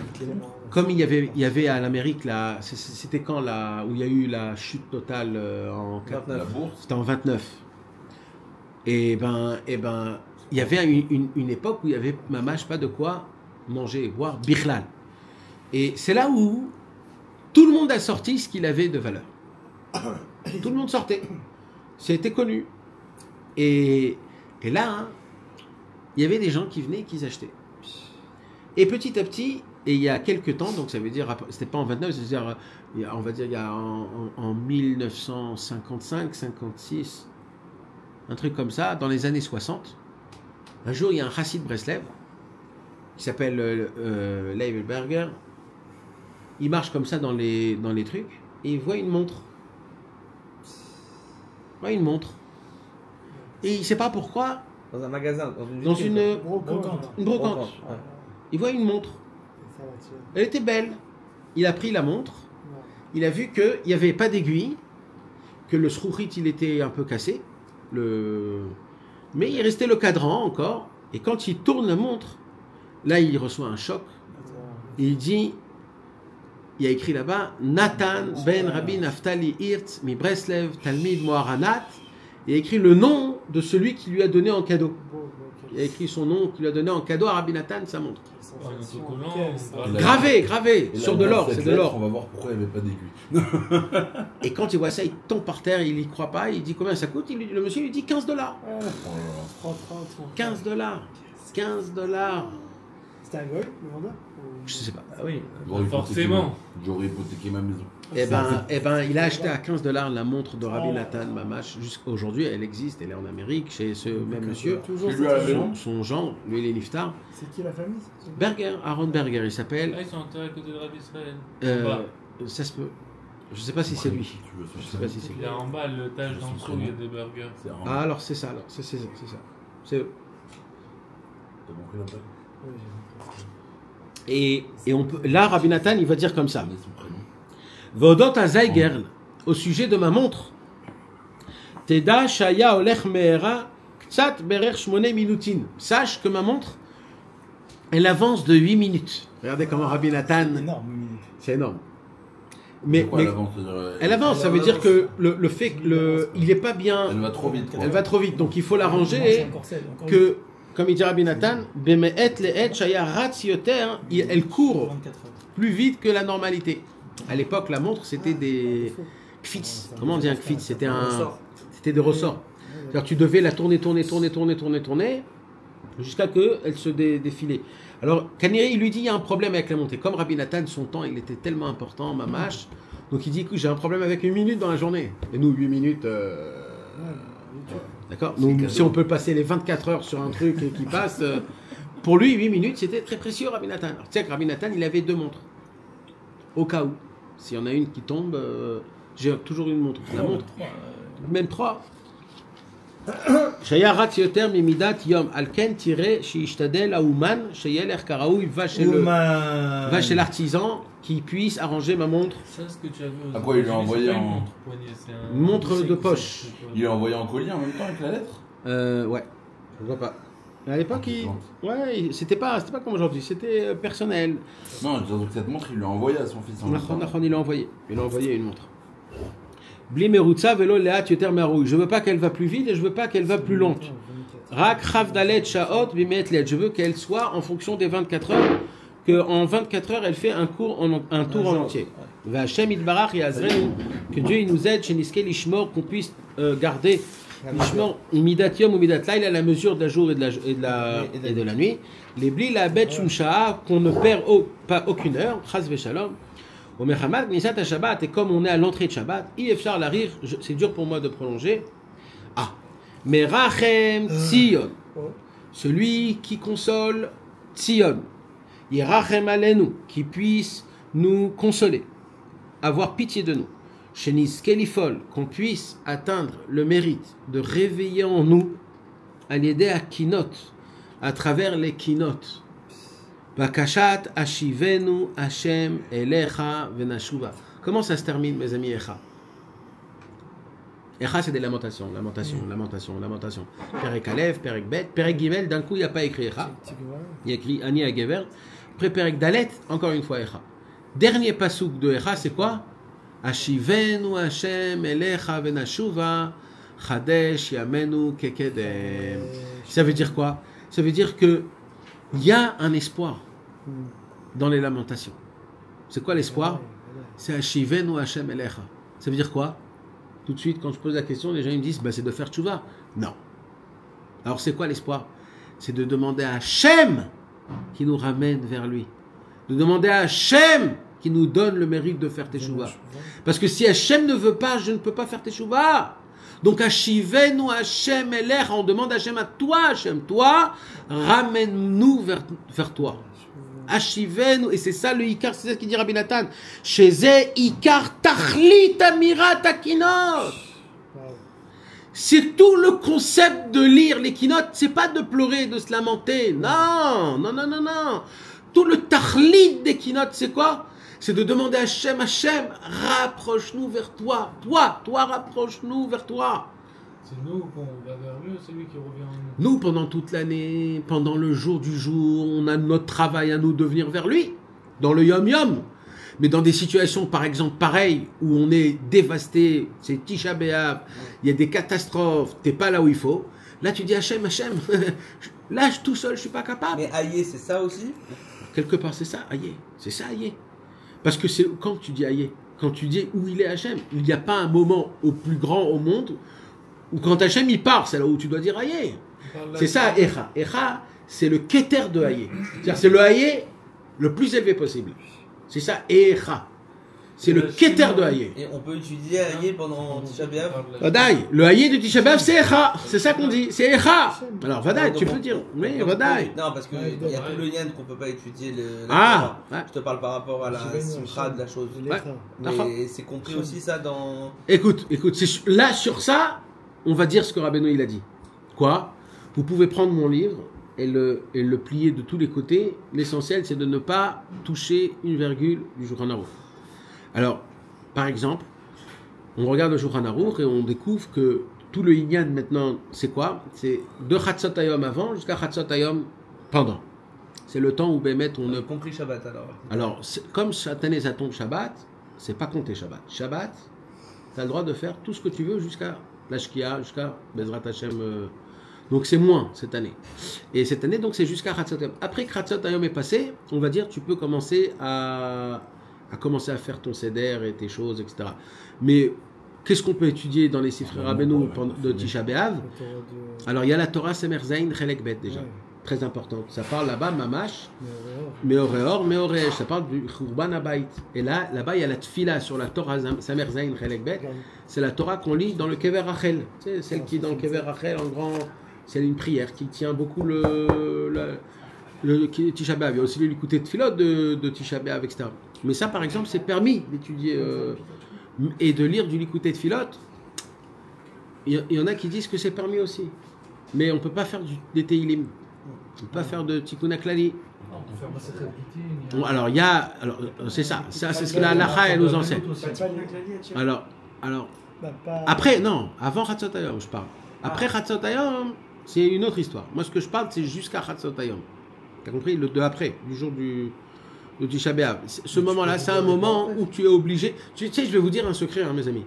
comme il y avait à l'Amérique, c'était quand où il y a eu la chute totale en 29. C'était en 29. Et ben, il y avait une époque où il y avait mamash pas de quoi manger, boire, bichlal. Et c'est là où tout le monde a sorti ce qu'il avait de valeur. Tout le monde sortait. C'était connu. Et là, hein, il y avait des gens qui venaient et qui achetaient. Et petit à petit, et il y a quelques temps, donc ça veut dire, c'était pas en 29, c'est-à-dire, on va dire, il y a en 1955, 56, un truc comme ça, dans les années 60, un jour, il y a un chassid Breslev, qui s'appelle Leivelberger, il marche comme ça dans les trucs, et il voit une montre. Une montre. Et il ne sait pas pourquoi. Dans un magasin, dans une brocante. Ouais. Il voit une montre. Elle était belle. Il a pris la montre. Il a vu qu'il n'y avait pas d'aiguille, que le shrouchit il était un peu cassé, le Mais il restait le cadran encore. Et quand il tourne la montre, là, il reçoit un choc. Et il dit, il y a écrit là-bas, Nathan ben Rabbi Naftali Hirtz mi Breslev Talmid Moharanat. Il a écrit le nom de celui qui lui a donné en cadeau. Il a écrit son nom qu'il lui a donné en cadeau à Rabbi Nathan, sa montre. Gravé sur de l'or, c'est de l'or. On va voir pourquoi il n'y avait pas d'aiguille. Et quand il voit ça, il tombe par terre, il n'y croit pas, il dit combien ça coûte, le monsieur lui dit $15. 15 $. 15 $. C'était un goy, le vendeur? Je sais pas. Ah oui. Forcément. J'aurais hypothéqué ma maison. Eh ben, il a acheté à 15 $ la montre de Rabbi Nathan Mamash. Jusqu'à aujourd'hui, elle existe, elle est en Amérique, chez ce même monsieur. Son genre, lui, il est niftar. C'est qui la famille? Berger, Aaron Berger, il s'appelle. Ah, ils sont enterrés à côté de Rabbi Israël. Ça se peut. Je sais pas si c'est lui. Je sais pas si c'est lui. Il y a en bas le tage d'en dessous, il y a des burgers. Ah, alors c'est ça, c'est ça. C'est eux. T'as compris la blague? Et on peut, là, Rabbi Nathan, il va dire comme ça. Vodot Azaigerl, au sujet de ma montre. Teda Shaya Olech Meera Ktsat Berer Shmone Minutin. Sache que ma montre, elle avance de 8 minutes. Regardez comment Rabbi Nathan. C'est énorme. Mais elle avance, ça veut dire que le fait qu'il n'est pas bien. Elle va trop vite. Elle va trop vite, donc il faut l'arranger. Que, comme il dit Rabbi Nathan, elle court plus vite que la normalité. À l'époque, la montre, c'était des kfitz. Comment on dit un kfitz? C'était des ressorts. C'est-à-dire tu devais la tourner, jusqu'à qu'elle se défilait. Alors, Kaniri, il lui dit, il y a un problème avec la montre. Et comme Rabbi Nathan, son temps, il était tellement important, mamash, donc il dit, écoute, j'ai un problème avec 8 minutes dans la journée. Et nous, 8 minutes... D'accord. Donc, si on peut passer les 24 heures sur un truc qui passe, pour lui, 8 minutes, c'était très précieux, Rabbi Nathan. Alors, tu sais que Rabbi Nathan, il avait 2 montres. Au cas où. S'il y en a une qui tombe, j'ai toujours une montre. La montre. Même 3. Shaya rat yoter mimidat yom alken tiré shiishtadel auman sheyeler karaou, il va chez l'artisan qui puisse arranger ma montre. Ça, ce que tu as vu. À quoi il lui a envoyé en une montre de poche. Il lui a envoyé en colis en même temps avec la lettre. Ouais. Je vois pas. À l'époque, c'était pas comme aujourd'hui, c'était personnel. Non, je veux dire que cette montre, il lui a envoyé à son fils. Il l'a envoyé. Il a envoyé une montre. Bli merutza velo leat yoter meroui. Je veux pas qu'elle va plus vite et je veux pas qu'elle va plus lente. Rak chavdalet shaot bimet let. Je veux qu'elle soit en fonction des 24 heures, qu'en 24 heures elle fait un tour en entier. Va Hashem itbarach yazrenu, que Dieu il nous aide chez Niske lishmor, qu'on puisse garder lishmor imidat yom ou midat laila, la mesure de la jour et de la nuit. Les bli la bet shum sha'a, qu'on ne perd pas aucune heure. Chas v'shalom. Au Mechamat, Nisat Shabbat, et comme on est à l'entrée de Shabbat, Ifshar l'arrière, c'est dur pour moi de prolonger. Ah, mais Rachem Tzion, celui qui console Tzion, Yerachem Alenu, qui puisse nous consoler, avoir pitié de nous. Shenis Kelifol, qu'on puisse atteindre le mérite de réveiller en nous, à l'aider à Kinot, à travers les Kinot. Bakashat ashivenu Hashem elecha venashuva. Comment ça se termine, mes amis, Echa? Echa, c'est des lamentations. Perek Aleph, Perek Bet, Perek Gimel, d'un coup, il n'y a pas écrit Echa. Il y a écrit Ani Agever. Après Perek Dalet, encore une fois Echa. Dernier pasouk de Echa, c'est quoi? Ashivenu Hashem elecha venashuva, chadesh yamenu kekedem. Ça veut dire quoi? Ça veut dire que il y a un espoir dans les lamentations. C'est quoi l'espoir? C'est Hashivenu Hashem Elecha. Ça veut dire quoi? Tout de suite, quand je pose la question, les gens ils me disent c'est de faire tchouva. Non. Alors c'est quoi l'espoir? C'est de demander à Hashem qui nous ramène vers lui. De demander à Hashem qui nous donne le mérite de faire tchouva. Parce que si Hashem ne veut pas, je ne peux pas faire tchouva. Donc, Hashivenu Hashem Elecha, on demande à Hashem, à toi, Hashem, toi, ramène-nous vers toi. Hashivenu, et c'est ça le Ikar, c'est ça ce qu'il dit Rabbi Nathan. Sheze Ikar Tachlit Amirat Akinot. C'est tout le concept de lire les kinot, c'est pas de pleurer, de se lamenter. Non. Tout le Tachlit des kinot, c'est quoi? C'est de demander à Hashem, rapproche-nous vers toi. Toi, rapproche-nous vers toi. C'est nous qu'on va vers lui ou c'est lui qui revient en nous? Nous, pendant toute l'année, pendant le jour du jour, on a notre travail à nous de venir vers lui, dans le yom-yom. Mais dans des situations, par exemple, pareilles, où on est dévasté, c'est Tisha B'Av, il y a des catastrophes, t'es pas là où il faut, là tu dis Hachem, là tout seul, je suis pas capable. Mais aïe, c'est ça aussi? Quelque part, c'est ça, aïe. C'est ça, aïe. Parce que c'est quand tu dis aïe, quand tu dis où il est Hachem, il n'y a pas un moment au plus grand au monde où quand Hachem il part, c'est là où tu dois dire aïe. C'est ça, Echa. Echa, c'est le keter de aïe. C'est-à-dire, c'est le aïe le plus élevé possible. C'est ça, Echa. C'est le keter de aïe. Et on peut étudier aïe pendant Tisha B'Av? Vadaï, le aïe de Tisha B'Av, c'est Echa. C'est ça qu'on dit, c'est Echa. Alors, Vadaï, tu peux dire. Oui, Vadaï. Non, parce qu'il y a tout le lien qu'on ne peut pas étudier. Ouais. Je te parle par rapport à la simcha de la chose. Ouais. Mais c'est compris aussi ça dans... Écoute, là, sur ça, on va dire ce que Rabbeinu il a dit. Quoi? Vous pouvez prendre mon livre et le plier de tous les côtés. L'essentiel, c'est de ne pas toucher une virgule du Shulchan Aruch. Alors, par exemple, on regarde le Shulchan Aruch et on découvre que tout le Inyan maintenant, c'est quoi? C'est de Chatzot Hayom avant jusqu'à Chatzot Hayom pendant. C'est le temps où Bémet on ne... compris Shabbat alors. Alors, comme cette année ça tombe Shabbat, c'est pas compté Shabbat. Shabbat, tu as le droit de faire tout ce que tu veux jusqu'à la Shkia, jusqu'à Bezrat Hashem. Donc c'est moins cette année. Et cette année, donc c'est jusqu'à Chatzot Hayom. Après que Chatzot Hayom est passé, on va dire, tu peux commencer à faire ton seder et tes choses, etc. Mais qu'est-ce qu'on peut étudier dans les Sifrei Rabbeinu de Tisha B'Av? Alors il y a la Torah Semer Zayin Chelek Bet déjà, très importante. Ça parle là-bas, Mamash, Meoreor, Meoresh, ça parle du Churban Habayit. Et là-bas il y a la Tfila sur la Torah Semer Zayin Chelek Bet. C'est la Torah qu'on lit dans le Kever Rachel. Tu sais, celle qui est dans le Kever Rachel en grand, c'est une prière qui tient beaucoup le Tisha B'Av. Il y a aussi l'écouter de Tfilot de Tisha B'Av, etc. Mais ça, par exemple, c'est permis d'étudier et de lire du Likutei Tfilot. Il y en a qui disent que c'est permis aussi. Mais on ne peut pas faire des Teilim. On ne peut pas faire de Tikkun HaKlali. Alors, c'est ça. Ça, c'est ce que la Halacha, elle nous enseigne. Alors, après, non. Avant Chatzot Hayom, je parle. Après Chatzot Hayom, c'est une autre histoire. Moi, ce que je parle, c'est jusqu'à Chatzot Hayom. Tu as compris? Le de après, du jour du Tisha B'Av. Ce moment-là, c'est un moment où tu es obligé. Tu sais, je vais vous dire un secret, hein, mes amis.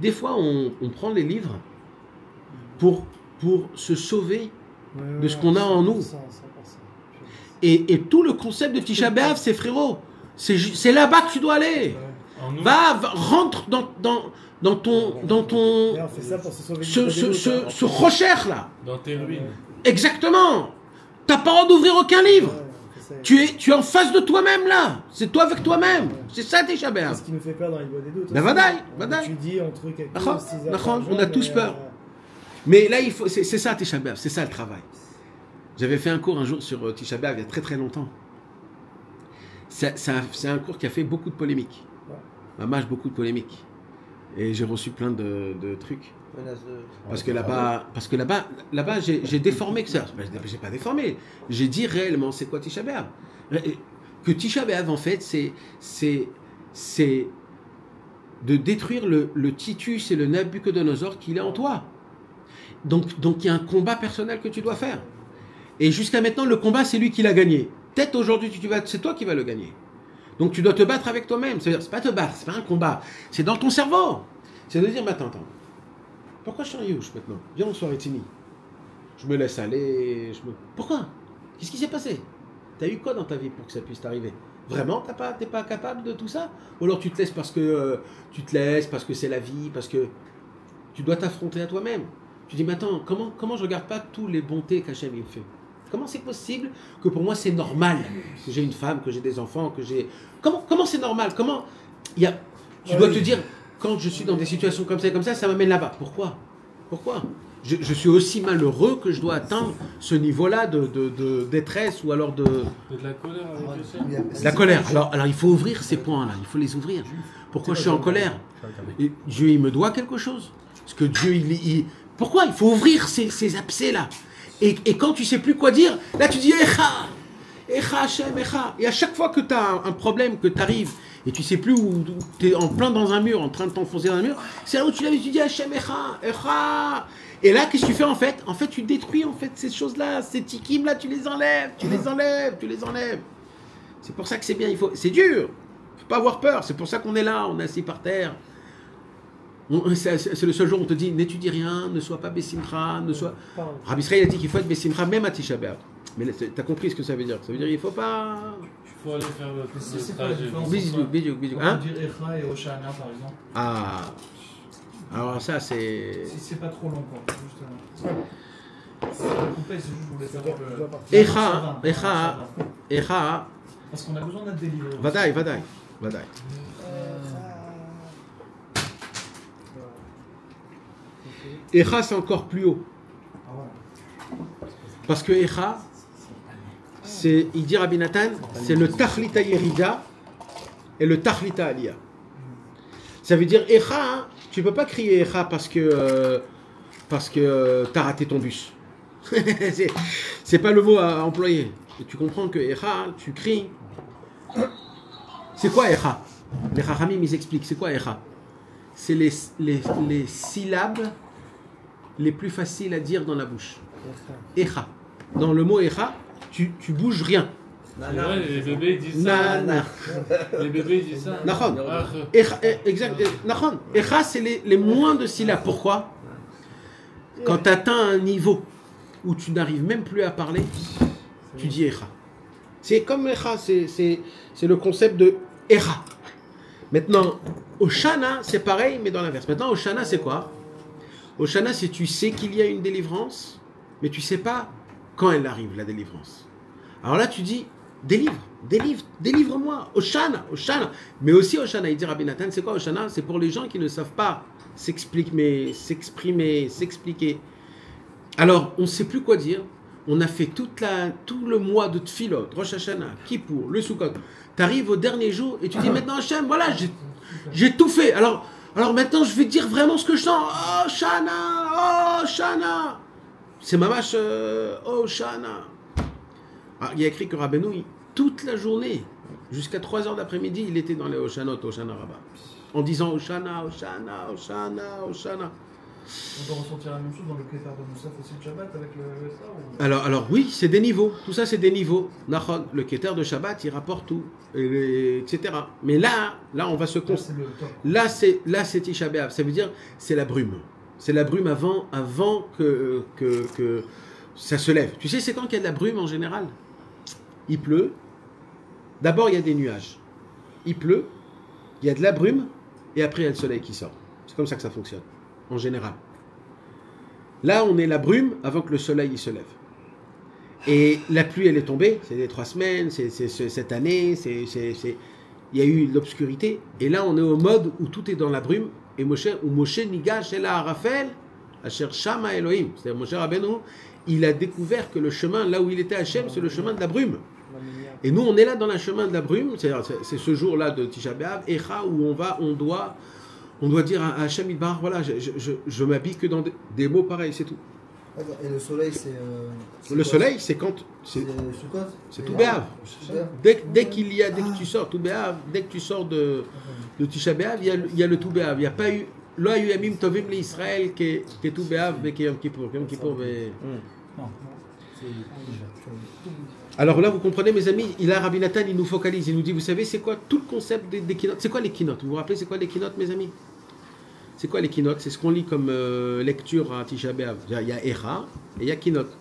Des fois, on prend les livres pour se sauver de ce qu'on a en nous. Et tout le concept de Tisha B'Av, c'est frérot. C'est là-bas que tu dois aller. Rentre dans ton ce recherche là. Dans tes ruines. Exactement. T'as pas le droit d'ouvrir aucun livre. Tu es en face de toi-même là. C'est toi avec toi-même. C'est ça Tisha B'Av. C'est ce qui nous fait peur dans les bois des doutes. Ben vadaï. Tu dis on trouve quelque chose. On a tous peur. Mais là c'est ça Tisha B'Av. C'est ça le travail. J'avais fait un cours un jour sur Tisha B'Av il y a très très longtemps. C'est un cours qui a fait beaucoup de polémiques. Mamash, beaucoup de polémiques. Et j'ai reçu plein de trucs. Parce que là-bas, j'ai déformé que ça. J'ai pas déformé. J'ai dit réellement, c'est quoi Tisha B'Av? Que Tisha B'Av, en fait, c'est de détruire le Titus et le Nabucodonosor qu'il est en toi. Donc il y a un combat personnel que tu dois faire. Et jusqu'à maintenant, le combat, c'est lui qui l'a gagné. Peut-être aujourd'hui, c'est toi qui vas le gagner. Donc tu dois te battre avec toi-même. C'est-à-dire, c'est pas te battre, c'est pas un combat. C'est dans ton cerveau. C'est de dire, mais attends. Pourquoi je suis en Youch maintenant? Viens en soirée Tini. Je me laisse aller. Pourquoi? Qu'est-ce qui s'est passé? T'as eu quoi dans ta vie pour que ça puisse t'arriver? Vraiment, t'es pas capable de tout ça? Ou alors tu te laisses parce que c'est la vie, parce que tu dois t'affronter à toi-même. Tu dis, mais attends, comment je regarde pas tous les bontés qu'Hachem il me fait? Comment c'est possible que pour moi c'est normal que j'ai une femme, que j'ai des enfants, que j'ai... Comment c'est normal? Tu dois te dire, quand je suis dans des situations comme ça, ça m'amène là-bas. Pourquoi? Je suis aussi malheureux que je dois atteindre ce niveau-là de détresse ou alors de la colère avec Dieu. La colère. Alors il faut ouvrir ces points-là, il faut les ouvrir. Pourquoi je suis en colère? Et Dieu, il me doit quelque chose. Parce que Dieu, pourquoi? Il faut ouvrir ces abcès-là. Et quand tu sais plus quoi dire, là tu dis Echa. Echa Hashem, Echa. Et à chaque fois que tu as un problème, que tu arrives et tu sais plus où tu es en plein dans un mur, en train de t'enfoncer dans un mur, c'est là où tu lèves et tu dis Hashem, Echa, Echa. Et là, qu'est-ce que tu fais en fait? En fait, tu détruis en fait ces choses-là, ces tikim là, tu les enlèves. C'est pour ça que c'est bien, c'est dur. Faut pas avoir peur, c'est pour ça qu'on est là, on est assis par terre. C'est le seul jour où on te dit n'étudie rien, ne sois pas Bessimcha, ne sois. Rabbi Israël a dit qu'il faut être Bessimcha même à Tisha B'Av. Mais tu as compris ce que ça veut dire. Ça veut dire qu'il faut pas. Il faut aller faire le trajet. Bidou. Hein? Dire Echa et Oshana par exemple. Ah. Alors ça c'est. Si c'est pas trop long quoi, justement. C'est pas coupé, c'est juste je voulais savoir le. Echa. Parce qu'on a besoin d'être délivré. Vadaï. Echa c'est encore plus haut. Parce que Echa, c'est, il dit Rabbi Nathan, c'est le Tachlita Yerida et le Tachlita Aliyah. Ça veut dire Echa, hein, tu ne peux pas crier Echa parce que tu as raté ton bus. C'est pas le mot à employer. Et tu comprends que Echa, tu cries. C'est quoi Echa? Les Chachamim, ils expliquent. C'est quoi Echa? C'est les syllabes les plus faciles à dire dans la bouche. Echa. Dans le mot Echa, tu bouges rien. C'est vrai, les bébés disent ça. Les bébés disent ça. Nachon. Exact. Nachon. Echa, c'est les moins de syllabes. Pourquoi? Quand tu atteins un niveau où tu n'arrives même plus à parler, tu dis Echa. C'est comme Echa, c'est le concept de Echa. Maintenant, Oshana, c'est pareil, mais dans l'inverse. Maintenant, Oshana, c'est quoi? Oshana, c'est tu sais qu'il y a une délivrance, mais tu ne sais pas quand elle arrive, la délivrance. Alors là, tu dis, délivre-moi, Oshana. Mais aussi Oshana, il dit Rabbi Nathan, c'est quoi Oshana? C'est pour les gens qui ne savent pas s'exprimer. Alors, on ne sait plus quoi dire. On a fait tout le mois de Tfilot, Rosh Hashanah, Kippour, le Sukkot. Tu arrives au dernier jour et tu dis maintenant Hachem, voilà, j'ai tout fait. Alors maintenant, je vais dire vraiment ce que je sens. Oh Shana. C'est mamash oh Shana. Il y a écrit que Rabbeinu, toute la journée, jusqu'à 3h d'après-midi, il était dans les Oshanot, Oshana Rabbah, en disant Oshana. On peut ressentir la même chose dans le Keter de Moussaf aussi de Shabbat avec le ça ou... Alors oui, c'est des niveaux. Tout ça, c'est des niveaux. Le Keter de Shabbat, il rapporte tout, etc. Mais là, on va se concentrer. Là, c'est Tisha B'Av. Ça veut dire, c'est la brume. C'est la brume avant que ça se lève. Tu sais, c'est quand qu'il y a de la brume en général? Il pleut. D'abord, il y a des nuages. Il pleut. Il y a de la brume. Et après, il y a le soleil qui sort. C'est comme ça que ça fonctionne. En général. Là, on est la brume avant que le soleil il se lève. Et la pluie, elle est tombée. C'est les 3 semaines, c'est cette année, il y a eu l'obscurité. Et là, on est au mode où tout est dans la brume. Et Moshe Nigash El Arafel, Asher Shama Elohim. C'est-à-dire, Moshe Rabbeinu, il a découvert que le chemin, là où il était Hachem, c'est le chemin de la brume. Et nous, on est là dans le chemin de la brume. C'est ce jour-là de Tisha B'Av, Echa, où on doit dire à Hachem Idbar, voilà, je m'habille que dans des mots pareils, c'est tout. Et le soleil, c'est... le soleil, c'est quand... C'est tout B'Av. Dès que tu sors, tout B'Av, dès que tu sors de Tisha B'Av, il y a le tout B'Av. Il n'y a pas eu... Lo hayu yamim tovim l'Israël qui est tout B'Av, mais qui est Yom Kippour. Non. Alors là, vous comprenez, mes amis, Rabbi Nathan, il nous focalise, il nous dit, vous savez, c'est quoi tout le concept des keynotes? C'est quoi les keynotes? Vous vous rappelez, c'est quoi les keynotes, mes amis? C'est quoi les keynotes? C'est ce qu'on lit comme lecture à Tisha B'Av. Il y a Echa et il y a keynote.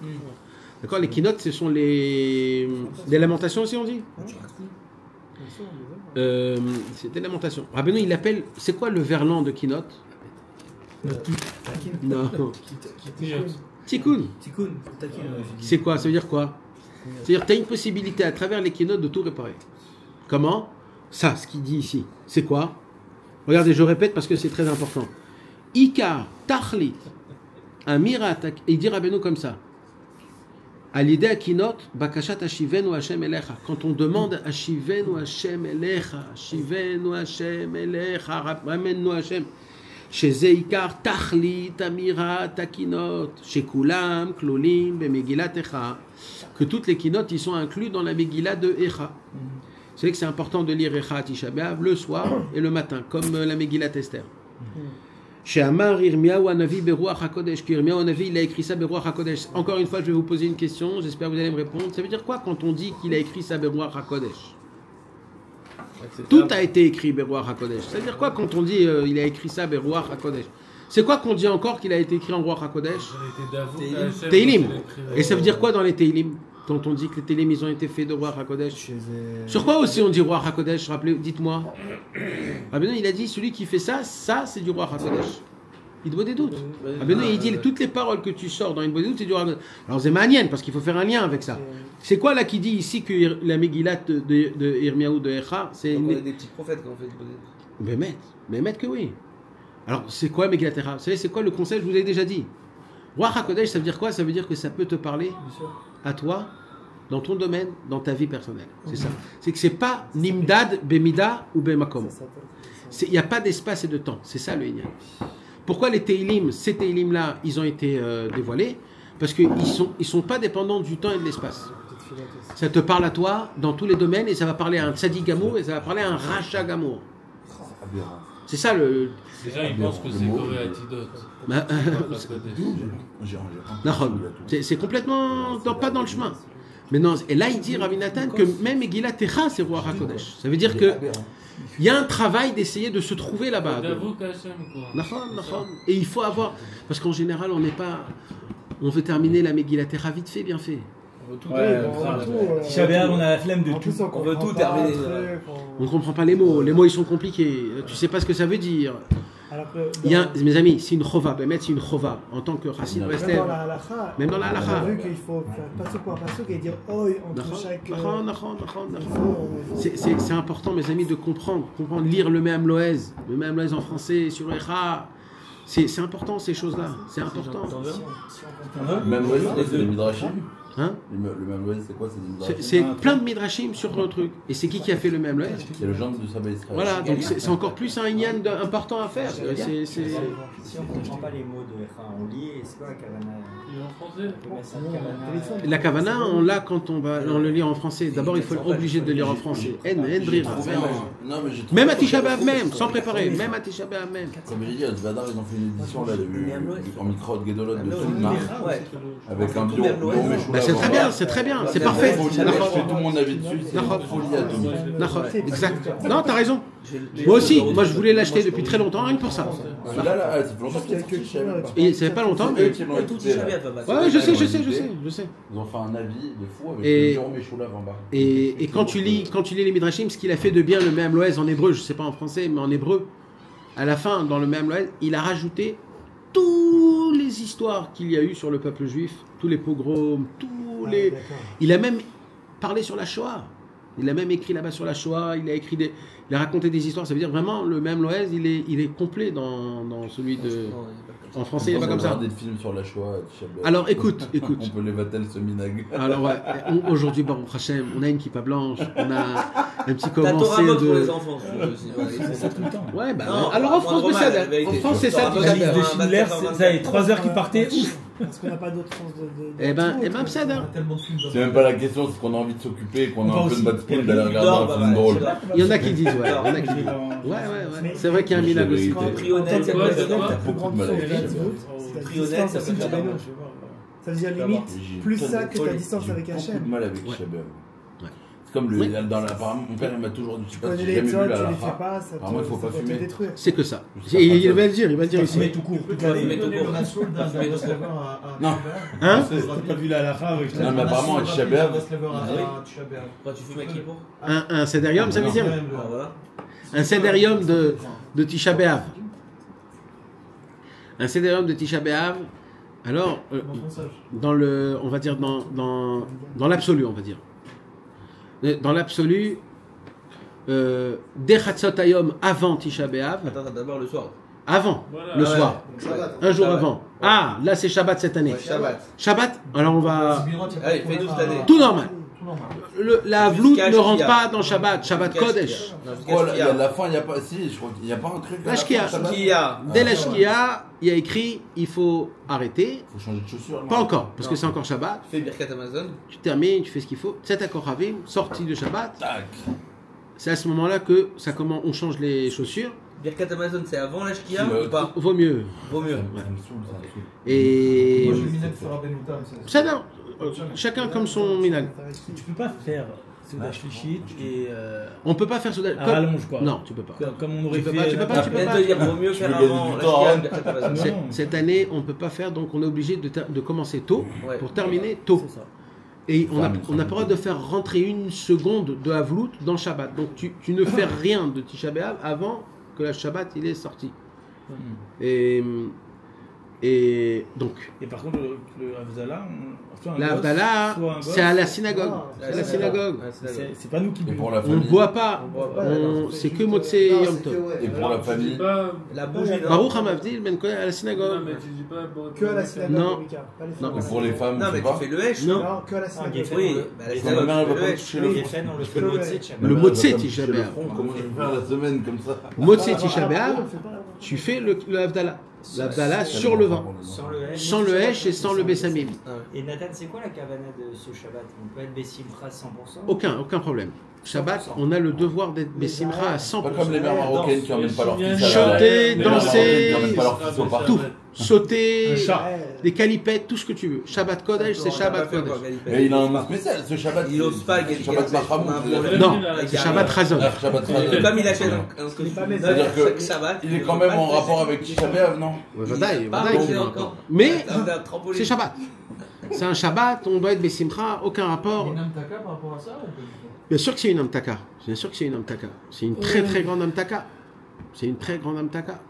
D'accord? Les keynotes, ce sont les lamentations, si on dit? C'est des lamentations. Rabbeinu, il appelle, c'est quoi le verlan de keynote? Non. Tikkun. C'est quoi? Ça veut dire quoi? C'est-à-dire que tu as une possibilité à travers les keynotes de tout réparer. Comment? Ça, ce qu'il dit ici. C'est quoi? Regardez, je répète parce que c'est très important. Ika, Tachlit, Amirat, il dit Rabbeinu comme ça. Alidé Akinot, Bakashat Ashivenu Hashem Elecha. Quand on demande Ashivenu Hashem Elecha, Ashivenu Hashem Elecha, ramène-nous Hashem. Chez Zeikar, Tachlit, Amira, Takinot, chez Kulam, Klolim, Bemegilat Echa, que toutes les kinot, ils sont inclus dans la Megillah de Echa. Vous savez que c'est important de lire Echa Tisha B'Av le soir et le matin, comme la Megillat Esther. Chez Amar Irmiyahu Hanavi Beruach HaKodesh, qu'Irmiyahu Hanavi, il a écrit ça Beruach HaKodesh. Encore une fois, je vais vous poser une question, j'espère que vous allez me répondre. Ça veut dire quoi quand on dit qu'il a écrit ça Beruach HaKodesh? Tout a été écrit Beruach HaKodesh. Ça veut dire quoi quand on dit il a écrit ça Beruach HaKodesh? C'est quoi qu'on dit encore qu'il a été écrit en Ruach HaKodesh? Teilim. Et ça veut dire quoi dans les Teilim? Quand on dit que les Teilim ils ont été faits de Ruach HaKodesh? Sur quoi aussi on dit Ruach HaKodesh? Rappelez, dites-moi. Rabbeinu il a dit celui qui fait ça c'est du Ruach HaKodesh. Il doit des doutes. Rabbeinu il dit toutes les paroles que tu sors dans une bonne doute c'est du Ruach HaKodesh. Alors c'est manienne parce qu'il faut faire un lien avec ça. C'est quoi là qui dit ici que la Megillat de Irmiyahu de Echa c'est Donc on est des petits prophètes quand on fait du bonnet. Mais mettre que oui. Alors c'est quoi Megillat Echa? Vous savez c'est quoi le conseil? Je vous l'ai déjà dit. Ruach HaKodesh ça veut dire quoi? Ça veut dire que ça peut te parler à toi, dans ton domaine, dans ta vie personnelle. C'est ça. C'est que c'est pas Nimdad, Bemida ou Bemakom. Il n'y a pas d'espace et de temps. C'est ça le Inyan. Pourquoi les Teilim, ces Teilim-là, ils ont été dévoilés? Parce qu'ils sont pas dépendants du temps et de l'espace. Ça te parle à toi dans tous les domaines et ça va parler à un Tzadik Gamour et ça va parler à un Racha Gamour. C'est ça le... Déjà, ils pensent que c'est Coréatidote. C'est complètement pas dans le chemin. Mais non, et là il dit Rabbi Nathan que même Megillat Echa c'est Ruach HaKodesh. Ça veut dire que il y a un travail d'essayer de se trouver là-bas. Et il faut avoir, parce qu'en général on n'est pas, on veut terminer la Megillat Echa vite fait, bien fait. Tisha B'Av, on a la flemme de tout. On veut tout terminer. On ne comprend pas les mots. Les mots ils sont compliqués. Tu sais pas ce que ça veut dire. Il y a, mes amis, c'est une chova, c'est une chova en tant que racine restée. Même dans la halakha. On a vu qu'il faut faire pasuk par pasuk et dire oi entre chaque. C'est important, mes amis, de comprendre, lire le Me'am Loez en français sur Echa. C'est important ces choses-là. C'est important. Même Loez, c'est les midrashim. Hein? Le Me'am Loez, c'est quoi? C'est des midrashim. C'est plein de midrashim sur le truc. Et c'est qui a fait le Me'am Loez? C'est le genre de Sabbat Israël. Voilà, donc c'est encore plus un inyan important à faire. Si on ne comprend pas les mots de Echa, on lit, et c'est quoi la Kavana? La Kavana, on l'a quand on le lit en français. D'abord, il faut être obligé de le lire en français. Même à Tisha B'Av, même, sans préparer. Même à Tisha B'Av, même. Comme j'ai dit, à Zvadar, ils ont fait une édition là, en micro de Gedolot de Soudmar. Avec un bio. C'est très bien, c'est parfait. Je fais tout mon avis dessus, c'est une folie atomique. Exact. Non, t'as raison. Moi aussi, je voulais l'acheter depuis très longtemps, rien que pour ça. Là, ça fait longtemps qu'il y a que et ça fait pas longtemps, mais... Ouais, je sais. Ils ont fait un avis de fou avec le Jérôme Meshoulav en bas. Et quand tu lis les Midrashim, ce qu'il a fait de bien le Me'am Loez en hébreu, je sais pas en français, mais en hébreu, à la fin, dans le Me'am Loez, il a rajouté toutes les histoires qu'il y a eu sur le peuple juif, tous les pogroms, il a même parlé sur la Shoah. Il a même écrit là-bas sur la Shoah, il a raconté des histoires. Ça veut dire vraiment, le Me'am Loez, il est complet dans celui de... En français, il n'est pas comme ça. On a des films sur la Shoah. Alors écoute. On peut les vatel ce minag. Alors ouais, aujourd'hui, Baruch Hashem, on a une kippa blanche, on a un petit commencé de... pour les enfants. C'est ça tout le temps. Ouais, alors en France, c'est ça. En France, c'est ça. La liste de Schindler, ça y est, 3 heures qui partaient. Parce qu'on n'a pas d'autre sens de. Eh ben, ça. C'est même pas la question, c'est qu'on a envie de s'occuper, qu'on a un peu de bad spoon d'aller regarder un film drôle. Il y en a qui disent, ouais. C'est vrai qu'il y a un minag aussi. Prionnet, c'est quoi? Beaucoup de malades. Prionnet, ça peut faire mal. Ça veut dire limite plus ça que ta distance avec Hachem. Hachem. Beaucoup de mal avec Shabbat. C'est comme apparemment, mon père il m'a toujours dit, tu connais les épisodes, tu les fais pas, ça il faut pas fumer. C'est que ça. Il va le dire ici. Mais tout court. Non. Hein? T'as pas vu la halakha avec Non, mais apparemment, à Shabbat. Pourquoi tu fumes à qui pour? Un Sederium, ça veut dire un Sederium de Tisha B'Av. Un Sederium de Tisha B'Av. Alors, on va dire dans l'absolu, on va dire. Dans l'absolu, dès Chatzot Hayom, avant Tisha B'Av. Attends, d'abord le soir. Avant, le soir. Un jour avant. Ah, là c'est Shabbat cette année. Shabbat. Alors on va. Allez, fais-nous cette année. Tout normal. la Havlout Jusqu'à ne rentre Shkia. pas dans Shabbat. Shabbat Jusqu'à Kodesh. Shkia. Non, jusqu'à Quoi, Shkia. la fin, il n'y a pas. Si, je crois qu'il n'y a pas un truc. à La la Shkia. fin, Shabbat Shkia. Dès la Shkia, il y a écrit il faut arrêter. Faut changer de chaussures. Pas encore, parce que Non. c'est encore Shabbat. Tu fais Birkat Amazon. Tu termines, tu fais ce qu'il faut. 7 accords Havim, sortie de Shabbat. Tac. C'est à ce moment-là que ça commence, on change les chaussures. Birkat Amazon, c'est avant la Shkia Si, ou pas? Vaut mieux. Vaut mieux. Ça me saoule, ça me saoule. Et Moi, j'ai mis net sur Abenouta, mais c'est- ça, non, chacun comme son minag. Tu peux pas faire Souda Shlichit et On peut pas faire ça. à rallonge quoi. Non, tu peux pas. Comme on aurait Tu peux fait. pas, tu peux pas, tu peux Peut-être pas. de dire vaut mieux faire gagner avant du la temps, Shkia hein. Birkat Amazon. Non. Cette année, on peut pas faire, donc on est obligé de commencer tôt Ouais. pour terminer tôt. C'est ça. Et on n'a Termine, pas le droit de faire rentrer une seconde de Havlout dans Shabbat. Donc tu ne fais rien de Tisha B'Av avant que la Shabbat il est sorti. Et donc, Et par contre, le Havdalah, soit un la gosse, Havdalah, soit un gosse, c'est à la synagogue. Ah, C'est à la synagogue. Ouais, c'est la- c'est pas nous qui Et pour buvons. la On ne famille. boit pas. On boit pas. C'est que Motsé Non, Yom c'est Tov. que, ouais. Et pour la famille. La bougie, non? Baruch Hamavdil Ben Kohen à la Non, synagogue. mais tu dis pas. Que à la synagogue, Non. Mika, pas les Non. femmes. Et pour les femmes, Non, on mais sait pas. tu fais le Hesh. Non. Non, que à la Ah, synagogue. Geffen, Oui, on le- bah, la les Ma synagogue, mère, elle va le pas Hesh. toucher le Geffen, on le fait Le- le Motzei de Shabbat. Le Motzei Comme Tisha je le B'Av. front, comment je vais faire la semaine comme ça? Motsé Ah, Tisha ah, B'Av, on fait pas la- tu fais le Havdalah. L'Havdalah sur le vent. Sans le Hesh. Sans le Hesh et sans le Bessamim. Et Nathan, c'est quoi la kavana de ce Shabbat? On peut être Bessimcha 100%? Aucun problème. Shabbat, on a le devoir d'être Bessimcha à Pas 100%. comme les mères marocaines qui emmènent pas leur fils à la Chanter, les mères danser, marocaines qui emmènent pas leur fils au parc. tout. Sauter, Un chat. des calipettes, tout ce que tu veux. Shabbat Kodesh, c'est Shabbat Kodesh. Mais il a un nom spécial, ce Shabbat. Il ose pas, il Shabbat Mahmoud. Non, c'est Shabbat Razon. Shabbat Et Razon. comme il achète un costume pas neuf C'est-à-dire que chaque Shabbat, Il est quand même en rapport avec Tisha B'Av, non? Ouais, Vadaï, Pas Vadaï mangé qu'il est encore. encore. Mais T'as un trampoline. c'est Shabbat. C'est un Shabbat, on doit être Bessimcha, aucun rapport. Une Amtaka par rapport à ça ou pas du tout? Bien sûr que c'est une Amtaka. Bien sûr que c'est une Amtaka. C'est une très très grande Amtaka. C'est une très grande Amtaka.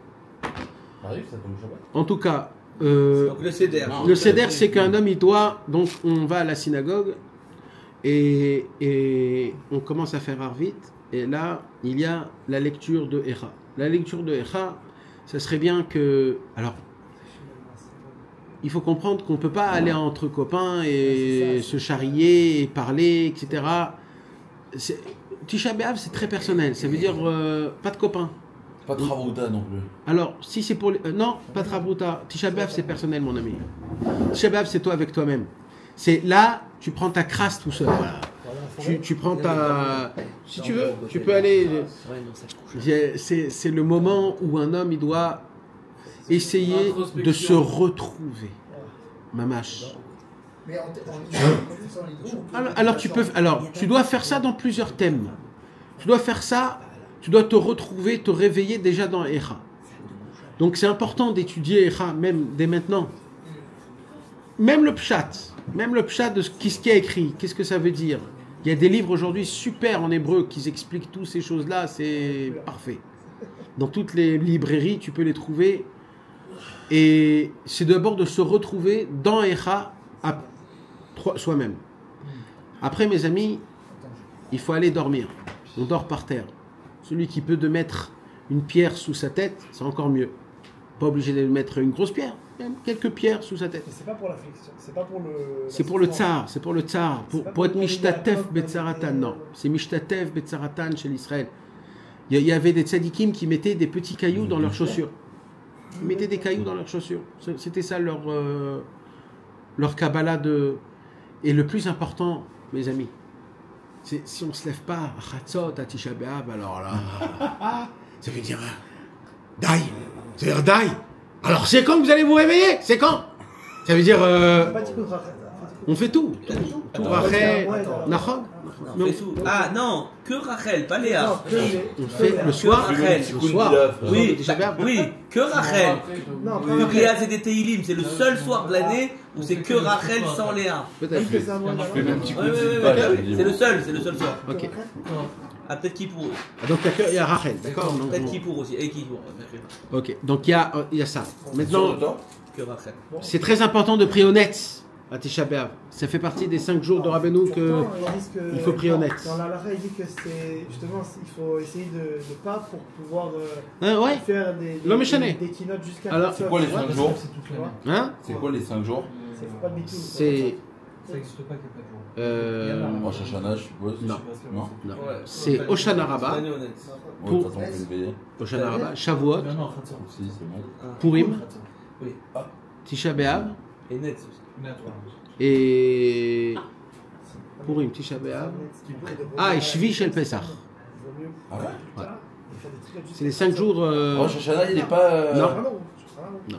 Arrive, ça tombe Shabbat. En tout cas, Donc le CDR. le Seder, c'est qu'un homme, il doit. Donc, on va à la synagogue et on commence à faire Arvit. Et là, il y a la lecture de Echa. La lecture de Echa, ça serait bien que. Alors, il faut comprendre qu'on ne peut pas aller entre copains et se charrier et parler, etc. Tisha B'Av, c'est très personnel. Ça veut dire pas de copains. Pas de Ravouta non plus. Alors, si c'est pour... non, pas de Rabouta. Tisha B'Av, c'est personnel, mon ami. Tisha B'Av, c'est toi avec toi-même. C'est là, tu prends ta crasse tout seul. Voilà. Tu prends ta... Si tu veux, tu peux aller... C'est le moment où un homme, il doit essayer de se retrouver. Mamache. Mais Alors, tu dois faire ça dans plusieurs thèmes. Tu dois faire ça, tu dois te retrouver, te réveiller déjà dans Echa. Donc c'est important d'étudier Echa, même dès maintenant. Même le pshat de ce qui est écrit, qu'est-ce que ça veut dire. Il y a des livres aujourd'hui super en hébreu qui expliquent toutes ces choses-là, c'est parfait. Dans toutes les librairies, tu peux les trouver. Et c'est d'abord de se retrouver dans Echa à soi-même. Après, mes amis, il faut aller dormir. On dort par terre. Celui qui peut te mettre une pierre sous sa tête, c'est encore mieux. Pas obligé de mettre une grosse pierre, même quelques pierres sous sa tête. Mais c'est pas pour la flexion, c'est pas pour le. C'est pour le tsar, c'est pour le tsar. Pour être mishtatef betzaratan, non. C'est mishtatef betzaratan chez l'Israël. Il y avait des tzadikim qui mettaient des petits cailloux dans leurs chaussures. Ils mettaient des cailloux dans leurs chaussures. C'était ça leur Kabbalah de... Et le plus important, mes amis, c'est si on ne se lève pas à Chatzot, à Tisha B'Av, alors là, ça veut dire Dai. Ça veut dire Dai. Alors c'est quand que vous allez vous réveiller? C'est quand? Ça veut dire on fait tout. Tout Rachel, Nachon. Ah non, que Rachel, pas Léa. On fait le soir. Rachel. Le soir. Oui, Tisha B'Av. oui, que Rachel. Non, Vu que Léa c'est des Teilim, c'est le seul soir de l'année où c'est que Rachel sans Léa. Peut-être. Je fais même petit coup Ouais, de ouais, zippa, ouais, je c'est le dis. seul soir. Ok. Ah, peut-être Kippour. Donc il y a Rachel, d'accord. Donc, Peut-être Kippour aussi. Et Kippour. ok. Donc il y a ça. Maintenant, Que Rachel. c'est très important de prier honnête à Tisha B'Av. Ça fait partie des 5 jours de Rabbeinu que il faut prier honnête. Dans la Lara, il dit que c'est justement, il faut essayer de pas pour pouvoir Ouais. faire des keynotes jusqu'à Alors, C'est quoi les 5 jours? Tu vois, Hein? C'est quoi les 5 jours? c'est pas du tout. C'est Ça n'existe pas qu'il n'y a pas de jour. Rosh Hashanah, je suppose. Non. Non. Non. Ouais, C'est Hoshana Rabbah, Soyez honnête. Ouais, Pour- de toute façon, on fait le veiller. Hoshana Rabbah, Shavuot, Non, non, Khatsar. Si, c'est bon. Purim, Oui. Tisha B'Av Et net aussi. Net, ouais. et Purim, Tisha B'Av. Ah, et Shvi Shel Pesach. Ah ouais? C'est les 5 jours. Rosh Hashanah, il n'est pas. Non.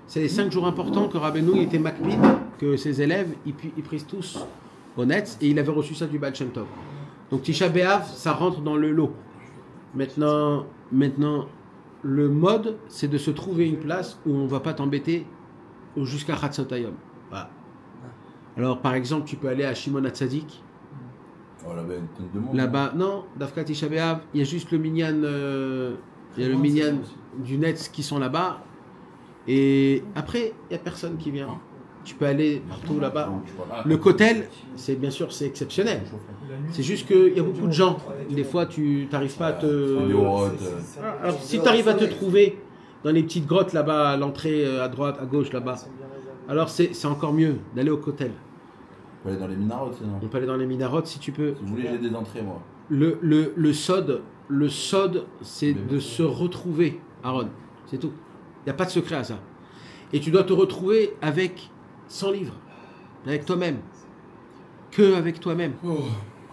C'est les 5 jours importants que Rabbeinu il était makpid, que ses élèves ils prisent tous au net, et il avait reçu ça du Baal Shem Tov. Donc Tisha B'Av, ça rentre dans le lot. Maintenant, le mode, c'est de se trouver une place où on ne va pas t'embêter jusqu'à Chatzot Hayom. Voilà. Alors par exemple, tu peux aller à Shimon HaTzadik. Oh, là-bas, il y a une tonne de monde. Là-bas, non, Dafka Tisha B'Av, il y a juste le minyan, il y a le minyan du Netz qui sont là-bas. Et après, il n'y a personne qui vient. Tu peux aller partout là-bas. Le Kotel, c'est bien sûr, c'est exceptionnel. C'est juste qu'il y a beaucoup de gens. Des fois, tu n'arrives pas à te... Alors, si tu arrives à te trouver dans les petites grottes là-bas, à l'entrée, à droite, à gauche là-bas, alors c'est encore mieux d'aller au Kotel. On peut aller dans les minarotes, sinon. On peut aller dans les minarotes si tu peux. Si vous voulez, j'ai des entrées, moi. Le sod, c'est de se retrouver, Aaron. C'est tout. Il n'y a pas de secret à ça. Et tu dois te retrouver avec 100 livres, avec toi-même. Que avec toi-même.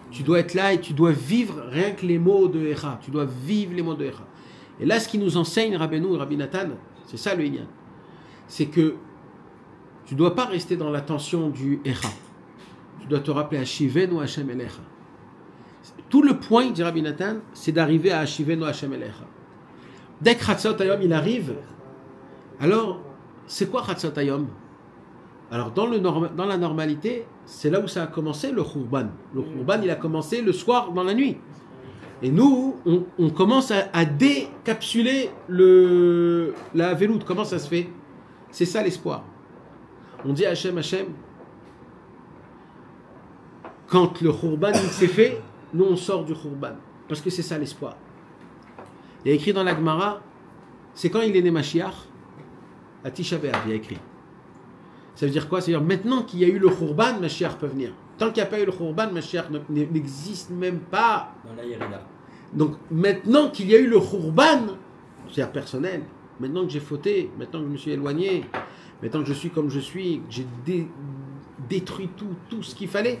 Tu dois être là et tu dois vivre rien que les mots de Echa. Tu dois vivre les mots de Echa. Et là, ce qui nous enseigne Rabbeinu et Rabbi Nathan, c'est ça le Inyan. C'est que tu ne dois pas rester dans la tension du Echa. Tu dois te rappeler Hashivenu Hashem Elecha. Tout le point, dit Rabbi Nathan, c'est d'arriver à Hashivenu Hashem Elecha. Dès que Chatzot Hayom il arrive, alors c'est quoi Chatzot Hayom? Alors dans la normalité, c'est là où ça a commencé le Khurban. Le Khurban il a commencé le soir dans la nuit. Et nous, on commence à décapsuler la veloute. Comment ça se fait? C'est ça l'espoir. On dit Hachem, Hachem. Quand le Khurban il s'est fait, nous on sort du Khurban. Parce que c'est ça l'espoir. Il y a écrit dans la Gemara, c'est quand il est né Mashiach, à Tisha B'Av, il y a écrit. Ça veut dire quoi? C'est-à-dire maintenant qu'il y a eu le Khurban, Mashiach peut venir. Tant qu'il n'y a pas eu le Khurban, Mashiach n'existe même pas. Dans la Yerida. Donc maintenant qu'il y a eu le Khurban, c'est-à-dire personnel, maintenant que j'ai fauté, maintenant que je me suis éloigné, maintenant que je suis comme je suis, que j'ai détruit tout ce qu'il fallait,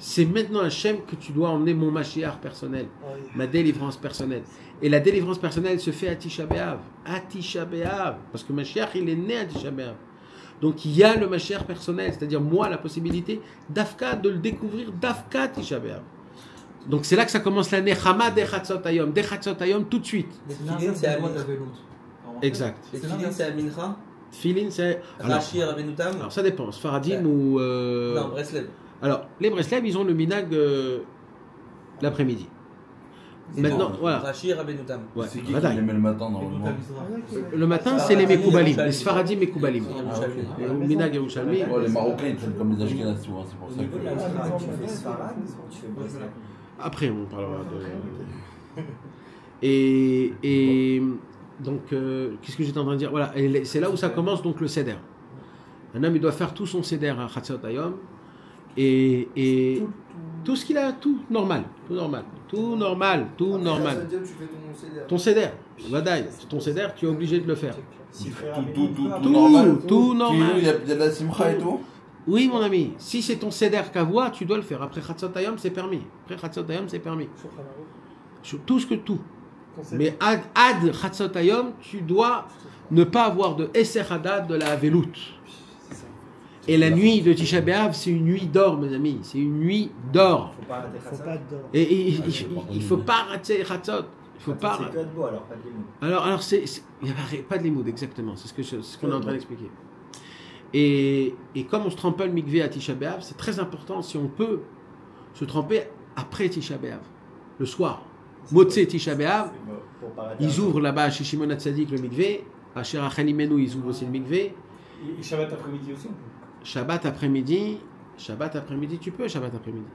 c'est maintenant Hachem que tu dois emmener mon Mashiach personnel, ma délivrance personnelle. Et la délivrance personnelle se fait à Tisha B'Av. À Tisha B'Av. Parce que Mashiach, il est né à Tisha B'Av. Donc il y a le Mashiach personnel, c'est-à-dire moi, la possibilité d'Afka, de le découvrir d'Afka Tisha B'Av. Donc c'est là que ça commence la Nechama de Chatzot Hayom. De Chatzot Hayom tout de suite. Tfilin, c'est à Mincha. Exact. Tfilin, c'est à Mincha. Tfilin, c'est... Rashi, Rabbeinu-Tam. Alors ça dépend. Sfaradim ou... Non, Breslev. Alors, les Breslev, ils ont le minag l'après-midi. Maintenant, voilà. Rashi, Rabbeinu-Tam. Ouais. C'est qui les met le matin normalement? Le matin, c'est les Mekoubalim, les Sfaradim Mekoubalim. Ah, Le minag Yerushalmi. Les Marocains, ils font comme les Ashkenazes souvent, c'est pour ça Tu que. fais Sfarad ou tu fais Breslev? Après, on parlera de... Et donc, qu'est-ce que j'étais en train de dire? Voilà, et c'est là où ça commence, donc, le Seder. Un homme, il doit faire tout son Seder à Chatzot Hayom. Et tout ce qu'il a, tout normal. Ton Seder, Vadaï, ton Seder, tu es obligé de le faire. Tout normal. Il y a de la simcha et tout? Oui, mon ami, si c'est ton Seder Kavua, tu dois le faire. Après Chatzot Hayom, c'est permis. Tout. Mais ad Chatzot Hayom, tu dois ne pas avoir de Eser Hadad de la Velout. Et la nuit de Tisha B'Av, c'est une nuit d'or, mes amis. C'est une nuit d'or. Faut pas rater Chatzot. Et il ne faut pas rater Chatzot. Il faut pas. C'est que de beau, alors pas de limoud. Alors il n'y a pas de limoud, exactement. C'est ce qu'on est en train d'expliquer. Et comme on se trempe pas le mikvé à Tisha B'Av, c'est très important si on peut se tremper après Tisha B'Av, le soir. Motzei Tisha B'Av, ils ouvrent là-bas chez Shimon HaTzadik le mikvé. À Cher Achalimenu, ils ouvrent aussi le mikvé. Et Shabbat après-midi aussi? Shabbat après-midi, tu peux Shabbat après-midi.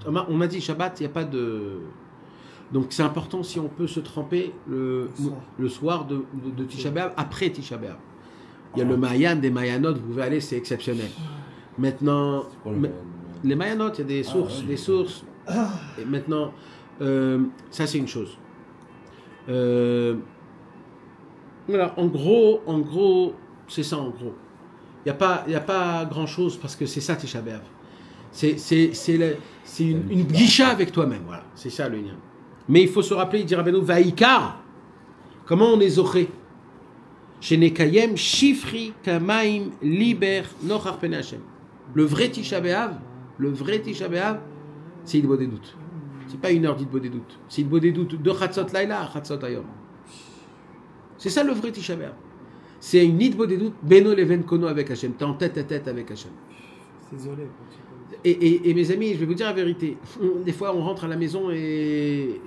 On m'a dit Shabbat, il n'y a pas de... Donc c'est important si on peut se tremper le soir de Tisha B'Av, après Tisha B'Av. Il y a le Mayan des Mayanot, vous pouvez aller, c'est exceptionnel. Maintenant, C'est quoi, les Mayanot, il y a des sources, oui. des sources. Et maintenant, ça c'est une chose. Voilà, en gros, c'est ça en gros. Il n'y a pas grand chose parce que c'est ça Tisha B'Av. C'est une guicha avec toi-même, voilà. C'est ça le lien. Mais il faut se rappeler, il dit Rabbeinu, Vaïkar, comment on est zoché? Chez Nekayem, Shifri, Kamaim, Liber, Nochar Pene Hashem. Le vrai Tisha B'Av, c'est Idbo des doutes. C'est pas une heure d'Idbo des doutes. C'est Idbo des doutes de Chatzot Laila à Chatzot Ayom. C'est ça le vrai Tisha B'Av. C'est une Idbo des doutes, Beno Leven Kono avec Hashem. T'es en tête à tête avec Hashem. C'est isolé. Et mes amis, je vais vous dire la vérité. Des fois, on rentre à la maison et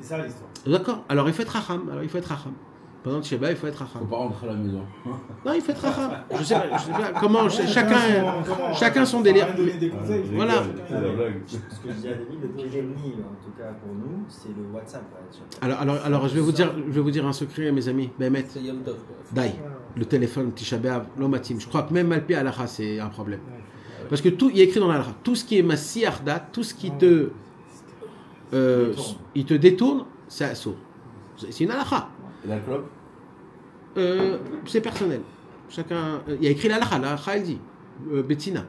C'est ça l'histoire. d'accord. Alors, il faut être racham. Pendant Tisha B'Av, il faut être Faut racham. pas rentrer à la maison. Non, il faut être racham. Je sais pas comment. Chacun son délire. Donner des conseils, Voilà. C'est la blague. Ce que je dis à David, le deuxième nid, en tout cas pour nous, c'est le WhatsApp. Ouais, Alors, je vais vous dire un secret, mes amis. Bémet, C'est Yom Tov. quoi. Daï. Le téléphone, Tisha B'Av, l'omatim. Je crois que même Malpi Alaha, c'est un problème. Parce que tout, il y a écrit dans l'Alaha, tout ce qui est Massi Arda, tout ce qui il te détourne, c'est assourd. C'est une Alaha. Et la clope? C'est personnel. Chacun. Il y a écrit l'Alaha, l'Alaha, elle dit. Bettina.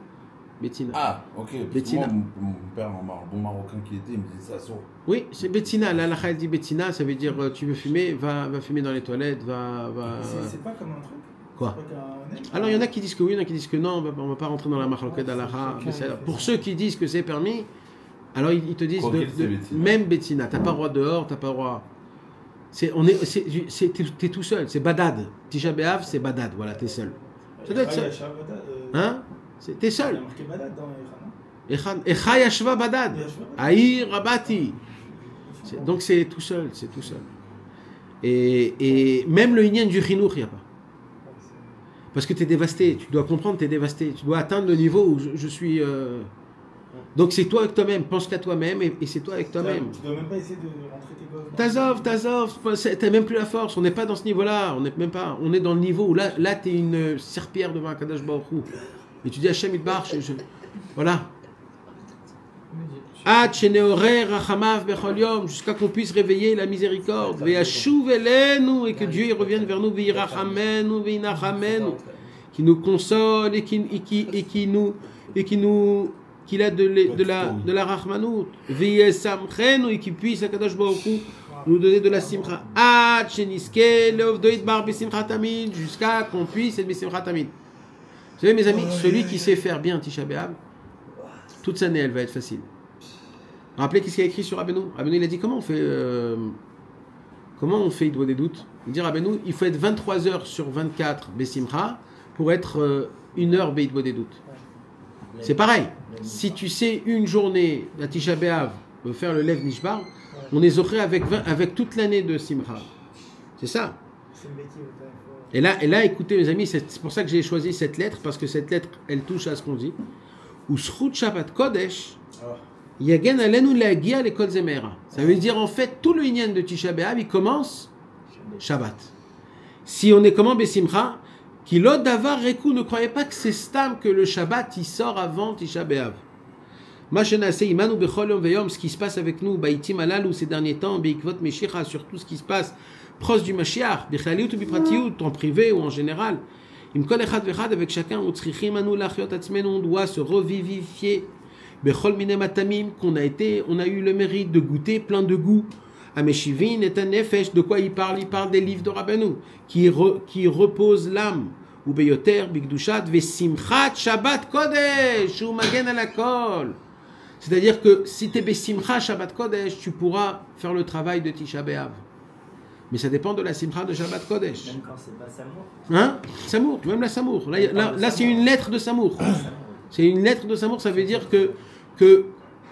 Ah, ok. Parce que Bettina. moi, mon père, un bon marocain qui était, il me disait ça sort. Oui, c'est Bettina. L'Alaha, elle dit Bettina, ça veut dire tu veux fumer, va fumer dans les toilettes, va. C'est pas comme un truc. Quoi? Alors il y en a qui disent que oui, il y en a qui disent que non, on va pas rentrer dans la marloquette d'Alaha. Pour ceux qui disent que c'est permis, alors ils te disent même Bettina, t'as pas le droit dehors, t'as pas le droit. T'es tout seul, c'est badad. Tisha B'Av, c'est badad, voilà, t'es seul. Ça doit être seul. Hein? T'es seul. Il y a marqué Badad dans Echan, non? Echa yashva badad. Aïr rabati. Donc c'est tout seul. Et même le Inyan du Chinour, il n'y a pas. Parce que tu es dévasté, tu dois comprendre, tu es dévasté. Tu dois atteindre le niveau où je suis. Donc c'est toi avec toi-même, pense qu'à toi-même et c'est toi avec toi-même. Tu dois même pas essayer de rentrer tes gosses. Tazov, t'as même plus la force, on n'est pas dans ce niveau-là, on est dans le niveau où là tu es une serpillère devant Akadosh Baruch Hu. Et tu dis Hashem Yitbarach, voilà. Jusqu'à qu'on puisse réveiller la miséricorde. Et que Dieu il revienne vers nous, qui nous console et qu'il a de la rachmanout. Et qui puisse Akadosh Baruch Hu nous donner de la simcha. Jusqu'à qu'on puisse être besimcha tamid. Vous savez mes amis, celui qui sait faire bien Tisha B'Av, toute sa année elle va être facile. Rappelez qu'est-ce qu'il y a écrit sur Rabbeinu. Rabbeinu il a dit comment on fait Idbo des doutes. Il dit Rabbeinu, il faut être 23 heures sur 24 Besimcha pour être 1 heure Beidbo des doutes. C'est pareil. Si tu sais une journée à Tisha B'Av faire le Lev Nishbar, on est zoché avec toute l'année de Simcha. C'est ça. Et là, écoutez mes amis, c'est pour ça que j'ai choisi cette lettre, parce que cette lettre, elle touche à ce qu'on dit. Ou Shrut Shabbat Kodesh. Yagen alenu lagia le kol zemera. Ça veut dire en fait tout le inyan de Tisha B'Av il commence Shabbat. Si on est comment Besimcha, Kilot davar reku, ne croyez pas que c'est stam que le Shabbat il sort avant Tisha B'Av. Machenase imanu bechol yom veyom, ce qui se passe avec nous baitim alal ou ces derniers temps beikvot meshicha, sur tout ce qui se passe proche du Mashiach, bichaliyut ou bipratiyut, en privé ou en général. Im kol echad vechad, avec chacun, utzrichim anu lachiot atzmenu, on doit se revivifier. Bechol mine matamim, on a eu le mérite de goûter plein de goût. Ameshivin est un nefesh, de quoi il parle? Il parle des livres de Rabbeinu, qui repose l'âme. Ou beyoter, bigdushat, vesimchat, Shabbat Kodesh, ou magen alakol. C'est-à-dire que si tu es besimcha Shabbat Kodesh, tu pourras faire le travail de Tisha B'Av. Mais ça dépend de la simcha de Shabbat Kodesh. Même quand c'est pas Samour. Hein? Samour, même la Samour. Là c'est une lettre de Samour. C'est une lettre de Samour, ça veut dire que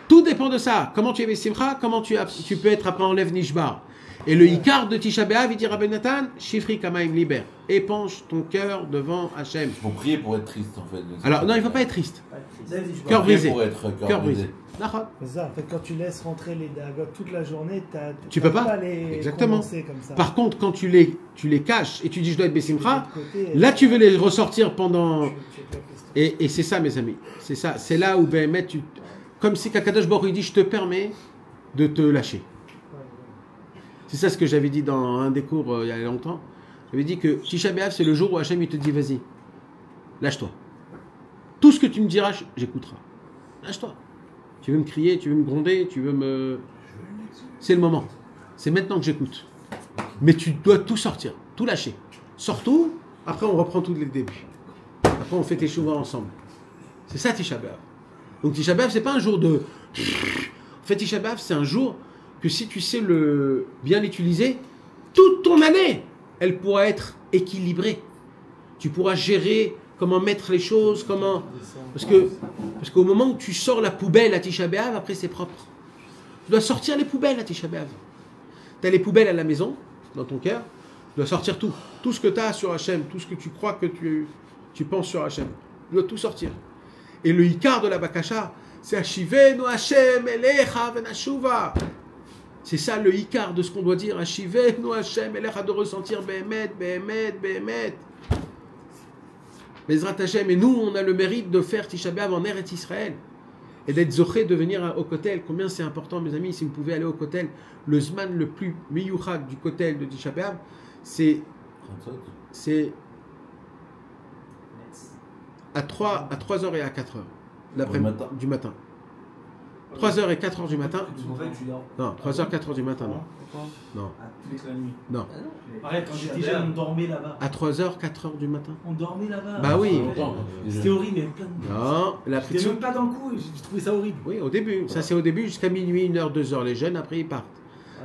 tout dépend de ça. Comment tu es Besimcha, comment tu peux être après en Lev Nishbar. Et le Icar de Tisha B'Av, il dit Rabbi Nathan, Shifri Kamaim libère. Épanche ton cœur devant Hachem. Il faut prier pour être triste en fait. Alors, non, il ne faut pas être triste. Cœur brisé. Pour être Cœur brisé. C'est ça, en fait, quand tu laisses rentrer les dagotes toute la journée, tu peux pas les exactement. condenser comme ça. Par contre, quand tu les caches et tu dis je dois être Bessimcha, là tu veux les ressortir pendant. Et c'est ça, mes amis. C'est ça. C'est là où Béhémet, comme si Kakadosh Baruch Hu dit je te permets de te lâcher. C'est ça ce que j'avais dit dans un des cours il y a longtemps. J'avais dit que Tisha B'Av, c'est le jour où Hachem il te dit vas-y, lâche-toi. Tout ce que tu me diras, j'écouterai. Lâche-toi. Tu veux me crier, tu veux me gronder, tu veux me... C'est le moment. C'est maintenant que j'écoute. Mais tu dois tout sortir, tout lâcher. Sors tout, après on reprend tout dès le début. Après on fait tes chouvas ensemble. C'est ça Tisha B'Av. Donc Tisha B'Av, c'est pas un jour de... En fait, Tisha B'Av, c'est un jour que si tu sais bien l'utiliser, toute ton année, elle pourra être équilibrée. Tu pourras gérer comment mettre les choses, comment... Parce qu'au moment où tu sors la poubelle à Tisha B'Av, après c'est propre. Tu dois sortir les poubelles à Tisha B'Av. Tu as les poubelles à la maison, dans ton cœur, tu dois sortir tout. Tout ce que tu as sur Hachem, tout ce que tu crois que tu penses sur Hachem. Tu dois tout sortir. Et le Icar de la Bakasha, c'est Hashivenu Hachem Elecha Venashuva. C'est ça le Icar de ce qu'on doit dire. Hashivenu Hachem Elecha, de ressentir Behemet, Behemet, Behemet. Bezrat Hashem, et nous, on a le mérite de faire Tisha B'Av en Eretz Israël et d'être zoché de venir au Kotel. Combien c'est important, mes amis, si vous pouvez aller au Kotel. Le Zman le plus miyuchad du Kotel de Tisha B'Av, c'est à 3h et à 4h du matin. 3h et 4h du matin. Non, 3h, 4h du matin, non. Non. Toute la nuit. Non. Arrête, quand j'étais jeune, on dormait là-bas. À 3h, 4h du matin. On dormait là-bas. Bah oui. C'était horrible, il y avait plein de... Non, la J'étais même pas dans le coup, j'ai trouvé ça horrible. Oui, au début. Ça, c'est au début jusqu'à minuit, 1h, 2h. Les jeunes, après, ils partent.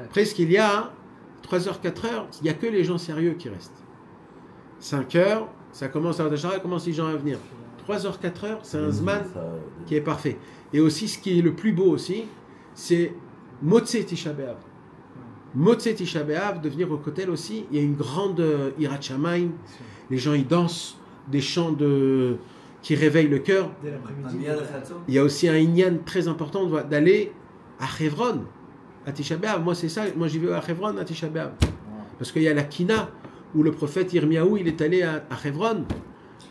Après, ce qu'il y a, 3h, 4h, il n'y a que les gens sérieux qui restent. 5h, ça commence à commence les gens à venir. 3h, 4h, c'est un Zman qui est parfait. Et aussi, ce qui est le plus beau aussi, c'est Motzei Tisha B'Av. Motzei Tisha B'Av, de venir au Kotel aussi, il y a une grande Hirat Shamayim. Les gens, ils dansent des chants qui réveillent le cœur. Il y a aussi un Inyan très important d'aller à Hebron, à Tisha B'Av. Moi, c'est ça. Moi, j'y vais à Hebron, à Tisha B'Av. Parce qu'il y a la Kina, où le prophète Yirmiyahu, il est allé à Hebron.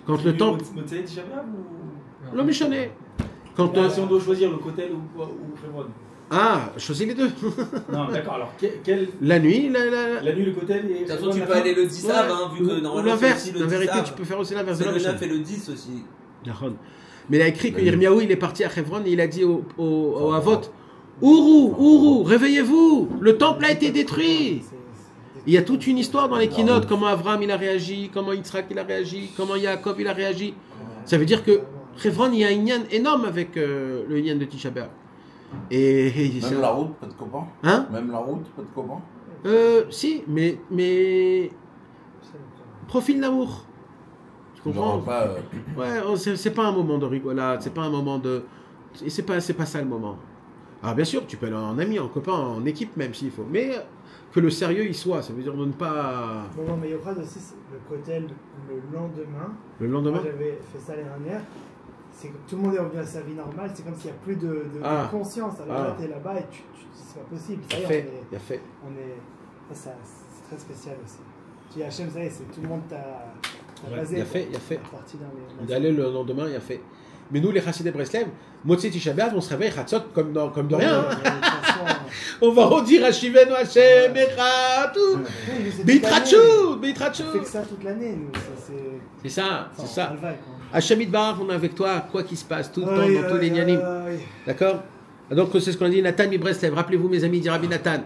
Quand le temple... Motzei Tisha B'Av ou... Le Méchané. Si on doit choisir le Kotel ou Hebron. Ah, choisis les deux. Non, d'accord, alors la nuit, la nuit, le Kotel et... De toute façon, tu peux aller le 10 av, hein, vu que normalement l'inverse. En vérité, tu peux faire aussi l'inverse. C'est le 9 et le 10 aussi. Mais il a écrit que Yirmiyahu, il est parti à Hebron et il a dit au Havot, Ourou, réveillez-vous, le temple a été détruit. Il y a toute une histoire dans les keynotes, comment Avraham il a réagi, comment Yitzhak il a réagi, comment Yaakov il a réagi. Ça veut dire que Hebron, il y a un Inyan énorme avec le Inyan de Tisha B'Av. Même la route, pas de copain. Hein? Même la route, pas de copain. Si, mais profil d'amour. Tu comprends? Ouais, c'est pas un moment de rigolade, c'est pas un moment de... Et c'est pas ça le moment. Alors bien sûr, tu peux aller en ami, en copain, en équipe même s'il faut. Mais que le sérieux y soit, ça veut dire de ne pas... Non, mais il y aura aussi le Kotel le lendemain. Le lendemain? Moi, j'avais fait ça l'année dernière. C'est que tout le monde est revenu à sa vie normale, c'est comme s'il n'y a plus de conscience. Alors là, tu es là-bas et tu dis c'est pas possible. Ça y est, c'est très spécial aussi. Tu dis Hachem, ça y est, tout le monde t'a basé. Il a fait. D'aller le lendemain, il a fait. Mais nous, les Chassidei Breslev, Motzei Tisha B'Av, on se réveille Chatzot comme de rien. On va redire Hashivenu Hachem Echad, Beitrachu. On fait que ça toute l'année, nous. C'est ça. Hachem Yitbarach, on est avec toi, quoi qu'il se passe, tout le temps, dans tous les Nyanim. D'accord? Donc, c'est ce qu'on a dit, Nathan Mibreslev. Rappelez-vous, mes amis, dit Rabbi Nathan,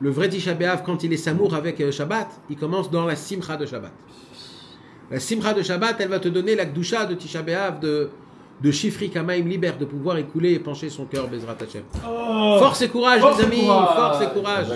le vrai Tisha B'Av, quand il est Samour avec Shabbat, il commence dans la Simcha de Shabbat. La Simcha de Shabbat, elle va te donner la Gdusha de Tisha B'Av, de Shifri Kamaim libère, de pouvoir écouler et pencher son cœur, Bezrat Hashem. Force et courage, les amis, force et courage.